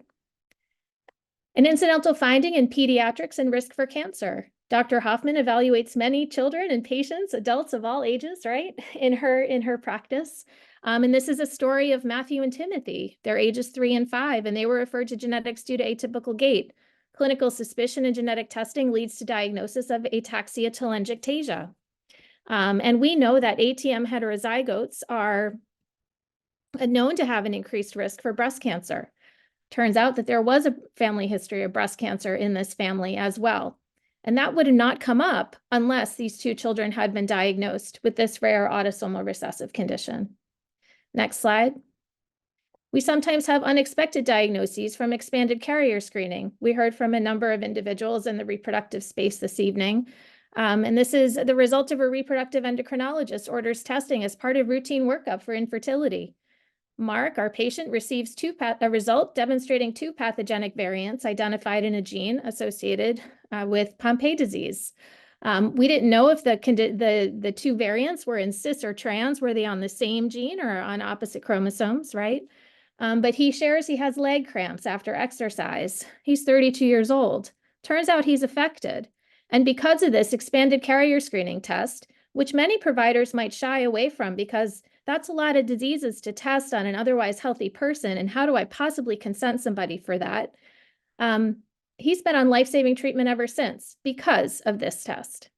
An incidental finding in pediatrics and risk for cancer. Dr. Hoffman evaluates many children and patients, adults of all ages, right, in her practice. And this is a story of Matthew and Timothy. Their ages 3 and 5, and they were referred to genetics due to atypical gait. Clinical suspicion and genetic testing leads to diagnosis of ataxia-telangiectasia. And we know that ATM heterozygotes are known to have an increased risk for breast cancer. Turns out that there was a family history of breast cancer in this family as well. And that would have not come up unless these 2 children had been diagnosed with this rare autosomal recessive condition. Next slide. We sometimes have unexpected diagnoses from expanded carrier screening. We heard from a number of individuals in the reproductive space this evening. And this is the result of a reproductive endocrinologist orders testing as part of routine workup for infertility. Mark, our patient, receives a result demonstrating 2 pathogenic variants identified in a gene associated with Pompe disease. We didn't know if the 2 variants were in cis or trans. Were they on the same gene or on opposite chromosomes, right? But he shares he has leg cramps after exercise. He's 32 years old. Turns out he's affected. And because of this expanded carrier screening test, which many providers might shy away from because that's a lot of diseases to test on an otherwise healthy person, and how do I possibly consent somebody for that? he's been on life-saving treatment ever since because of this test.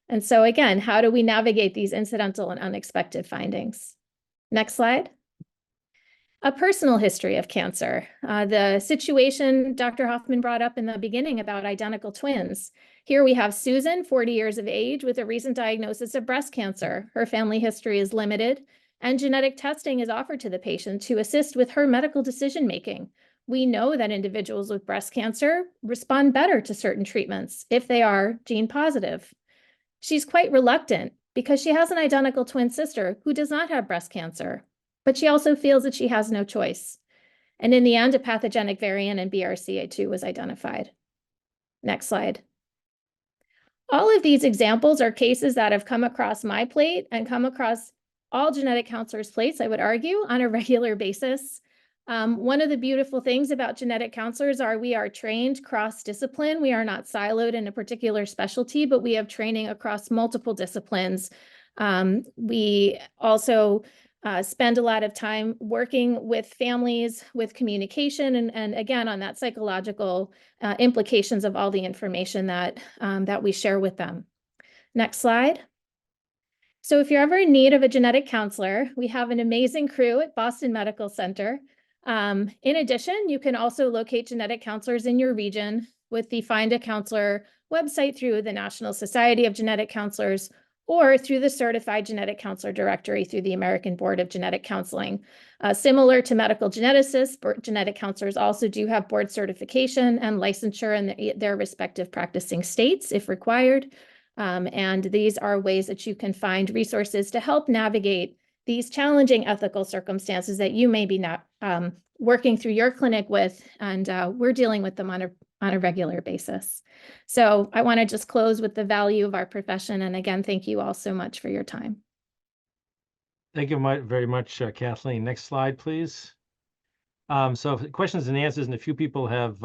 And so again, how do we navigate these incidental and unexpected findings? Next slide. A personal history of cancer. The situation Dr. Hoffman brought up in the beginning about identical twins. Here we have Susan, 40 years of age, with a recent diagnosis of breast cancer. Her family history is limited, and genetic testing is offered to the patient to assist with her medical decision-making. We know that individuals with breast cancer respond better to certain treatments if they are gene positive. She's quite reluctant because she has an identical twin sister who does not have breast cancer, but she also feels that she has no choice. And in the end, a pathogenic variant in BRCA2 was identified. Next slide. All of these examples are cases that have come across my plate and come across all genetic counselors' plates, I would argue, on a regular basis. One of the beautiful things about genetic counselors are we are trained cross-discipline. We are not siloed in a particular specialty, but we have training across multiple disciplines. We also spend a lot of time working with families, with communication, and again, on that psychological implications of all the information that, that we share with them. Next slide. So if you're ever in need of a genetic counselor, we have an amazing crew at Boston Medical Center. In addition, you can also locate genetic counselors in your region with the Find a Counselor website through the National Society of Genetic Counselors or through the Certified Genetic Counselor Directory through the American Board of Genetic Counseling. Similar to medical geneticists, genetic counselors also do have board certification and licensure in their respective practicing states if required. And these are ways that you can find resources to help navigate these challenging ethical circumstances that you may be not working through your clinic with, and we're dealing with them on a regular basis. So I want to just close with the value of our profession. And again, thank you all so much for your time. Thank you very much, Kathleen. Next slide, please. So questions and answers, and a few people have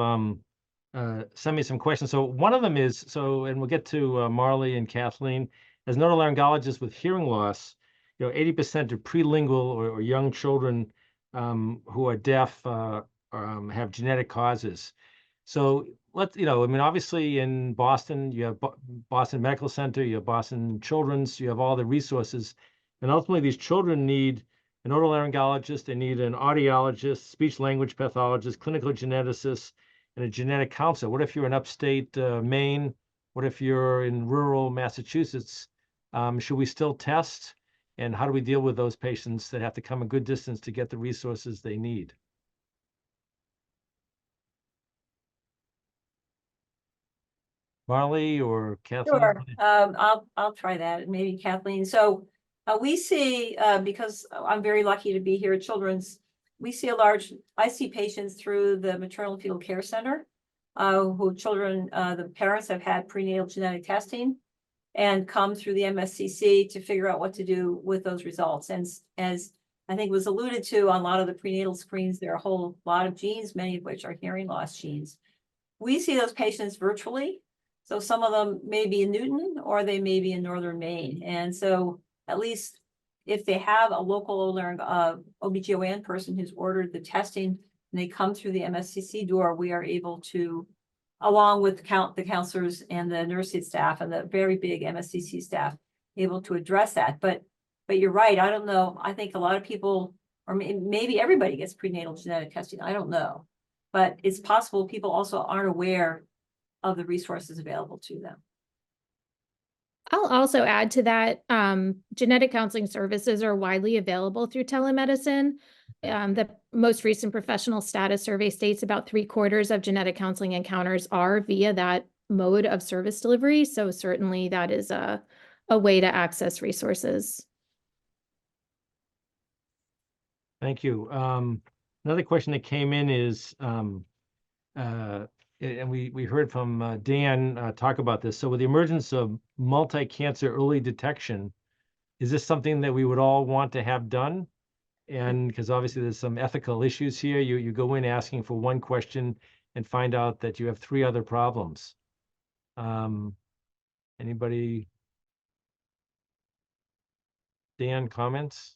sent me some questions. So one of them is, and we'll get to Marley and Kathleen. As an otolaryngologist with hearing loss, 80% of prelingual or young children who are deaf have genetic causes. So obviously in Boston, you have Boston Medical Center, you have Boston Children's, you have all the resources. And ultimately, these children need an otolaryngologist, they need an audiologist, speech-language pathologist, clinical geneticist, and a genetic counselor. What if you're in upstate Maine? What if you're in rural Massachusetts? Should we still test? And how do we deal with those patients that have to come a good distance to get the resources they need? Marley or Kathleen? Sure, I'll try that, maybe Kathleen. So we see, because I'm very lucky to be here at Children's, I see patients through the maternal fetal care center, the parents have had prenatal genetic testing and come through the MSCC to figure out what to do with those results. And as I think was alluded to on a lot of the prenatal screens, there are a whole lot of genes, many of which are hearing loss genes. We see those patients virtually. So some of them may be in Newton or they may be in Northern Maine. And so at least if they have a local OBGYN person who's ordered the testing and they come through the MSCC door, we are able to, along with the counselors and the nursing staff and the very big MSCC staff, able to address that. But you're right, I don't know. I think a lot of people, or maybe everybody gets prenatal genetic testing. I don't know. But it's possible people also aren't aware of the resources available to them. I'll also add to that, genetic counseling services are widely available through telemedicine. The most recent professional status survey states about 3/4 of genetic counseling encounters are via that mode of service delivery. So certainly that is a way to access resources. Thank you. Another question that came in is, and we heard from Dan talk about this. So with the emergence of multi-cancer early detection, is this something that we would all want to have done? And because obviously there's some ethical issues here, you go in asking for one question and find out that you have 3 other problems. Anybody? Dan, comments?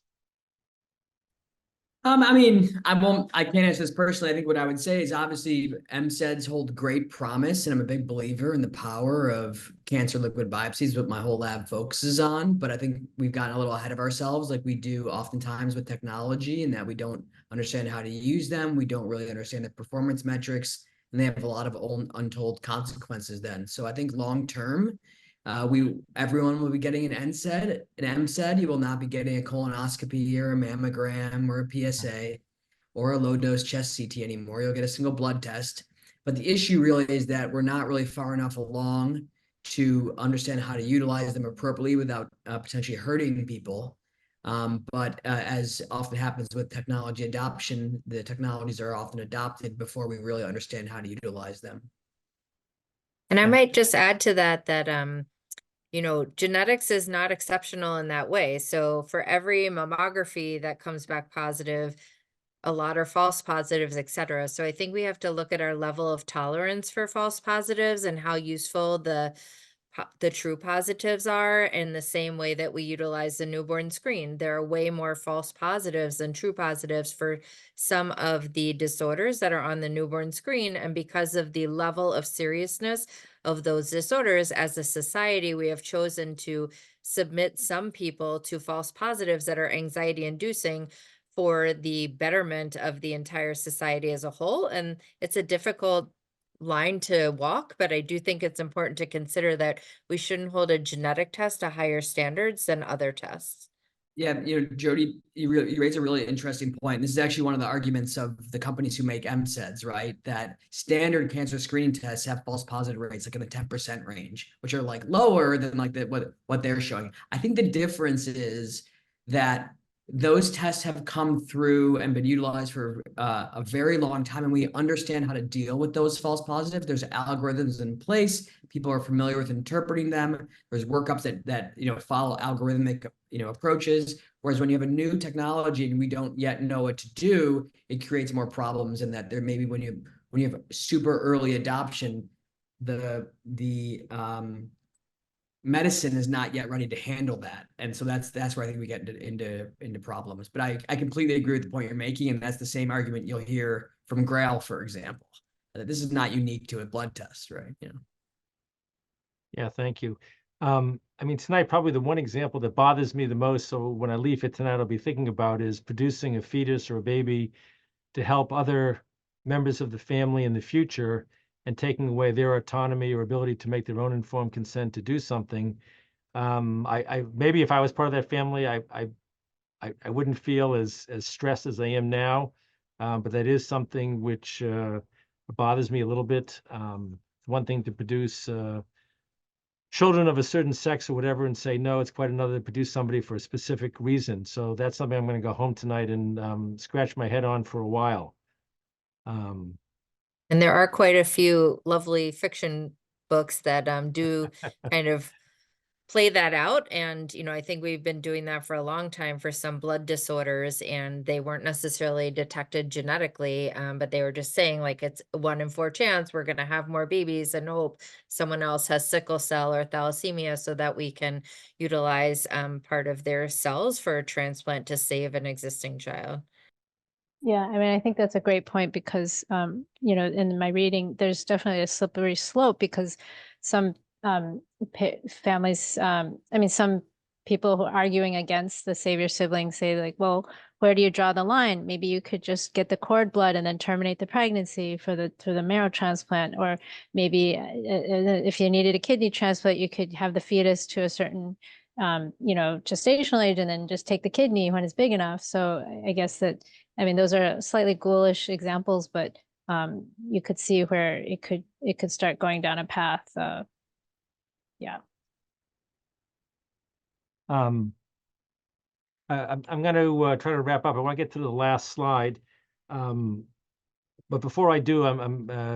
I mean, I can't answer this personally. I think what I would say is obviously MSEDs hold great promise, and I'm a big believer in the power of cancer liquid biopsies, what my whole lab focuses on. But I think we've gotten a little ahead of ourselves, like we do oftentimes with technology, and that we don't understand how to use them. We don't really understand the performance metrics, and they have a lot of untold consequences then. So I think long term, everyone will be getting an NSAID, an MSAID. You will not be getting a colonoscopy or a mammogram or a PSA or a low dose chest CT anymore. You'll get a single blood test. But the issue really is that we're not really far enough along to understand how to utilize them appropriately without potentially hurting people. But as often happens with technology adoption, the technologies are often adopted before we really understand how to utilize them. And I might just add to that, you know, genetics is not exceptional in that way. So for every mammography that comes back positive, a lot are false positives, et cetera. So I think we have to look at our level of tolerance for false positives and how useful the true positives are, in the same way that we utilize the newborn screen. There are way more false positives than true positives for some of the disorders that are on the newborn screen. And because of the level of seriousness of those disorders, as a society, we have chosen to submit some people to false positives that are anxiety inducing for the betterment of the entire society as a whole. And it's a difficult line to walk, but I do think it's important to consider that we shouldn't hold a genetic test to higher standards than other tests. Yeah, Jodi, you raise a really interesting point. This is actually one of the arguments of the companies who make MSEDs, right? That standard cancer screening tests have false positive rates like in the 10% range, which are like lower than like what they're showing. I think the difference is that those tests have come through and been utilized for a very long time, and we understand how to deal with those false positives. There's algorithms in place. People are familiar with interpreting them. There's workups that follow algorithmic approaches. Whereas when you have a new technology and we don't yet know what to do, it creates more problems. And that there maybe when you have super early adoption, the medicine is not yet ready to handle that. And so that's where I think we get into problems. But I completely agree with the point you're making. And that's the same argument you'll hear from Grail, for example. This is not unique to a blood test, right? Yeah, thank you. I mean, tonight, probably the one example that bothers me the most, so when I leave it tonight, I'll be thinking about, is producing a fetus or a baby to help other members of the family in the future, and taking away their autonomy or ability to make their own informed consent to do something. I maybe if I was part of that family, I wouldn't feel as stressed as I am now, but that is something which bothers me a little bit. It's one thing to produce children of a certain sex or whatever, and say no. It's quite another to produce somebody for a specific reason. So that's something I'm going to go home tonight and scratch my head on for a while. And there are quite a few lovely fiction books that do kind of play that out. And, I think we've been doing that for a long time for some blood disorders, and they weren't necessarily detected genetically, but they were just saying like, it's 1 in 4 chance we're going to have more babies and hope someone else has sickle cell or thalassemia, so that we can utilize part of their cells for a transplant to save an existing child. Yeah, I mean, I think that's a great point because, in my reading, there's definitely a slippery slope, because some families, some people who are arguing against the save your sibling say like, well, where do you draw the line? Maybe you could just get the cord blood and then terminate the pregnancy for the marrow transplant. Or maybe if you needed a kidney transplant, you could have the fetus to a certain gestational age and then just take the kidney when it's big enough. So I guess that, those are slightly ghoulish examples, but you could see where it could start going down a path. Yeah. I'm going to try to wrap up. I want to get to the last slide. But before I do,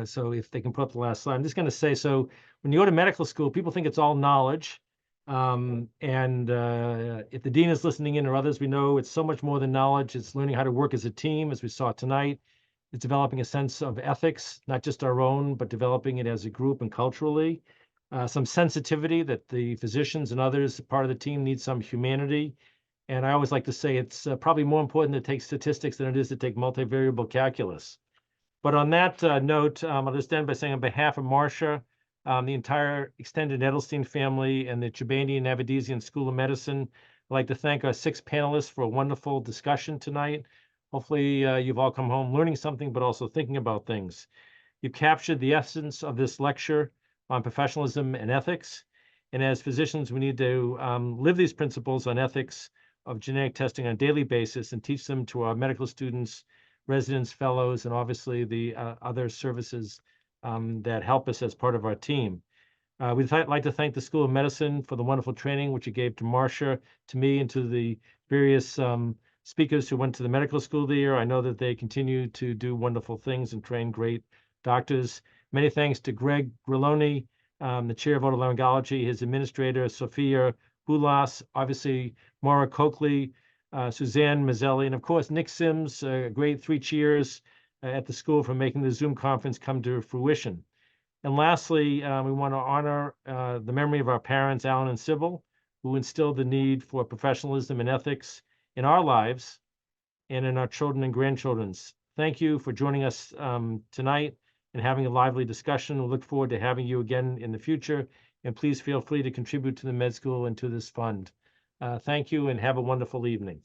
so if they can put up the last slide, I'm just going to say, so when you go to medical school, people think it's all knowledge. And if the dean is listening in, or others, we know it's so much more than knowledge. It's learning how to work as a team, as we saw tonight. It's developing a sense of ethics, not just our own, but developing it as a group and culturally. Some sensitivity that the physicians and others, part of the team, need some humanity, And I always like to say it's probably more important to take statistics than it is to take multivariable calculus. But on that note, I'll just end by saying on behalf of Marcia, the entire extended Edelstein family and the Chobanian Avedisian School of Medicine, I'd like to thank our 6 panelists for a wonderful discussion tonight. Hopefully you've all come home learning something, but also thinking about things. You've captured the essence of this lecture on professionalism and ethics. And as physicians, we need to live these principles on ethics of genetic testing on a daily basis and teach them to our medical students, residents, fellows, and obviously the other services that help us as part of our team. We'd like to thank the School of Medicine for the wonderful training which it gave to Marcia, to me, and to the various speakers who went to the medical school there. I know that they continue to do wonderful things and train great doctors. Many thanks to Greg Grillone, the chair of otolaryngology, his administrator, Sophia Boulas, obviously Maura Coakley, Suzanne Mazzelli, and of course, Nick Sims, a great 3 cheers at the school for making the Zoom conference come to fruition. And lastly, we want to honor the memory of our parents, Alan and Sybil, who instilled the need for professionalism and ethics in our lives and in our children and grandchildren's. Thank you for joining us tonight and having a lively discussion. We look forward to having you again in the future. And please feel free to contribute to the med school and to this fund. Thank you and have a wonderful evening.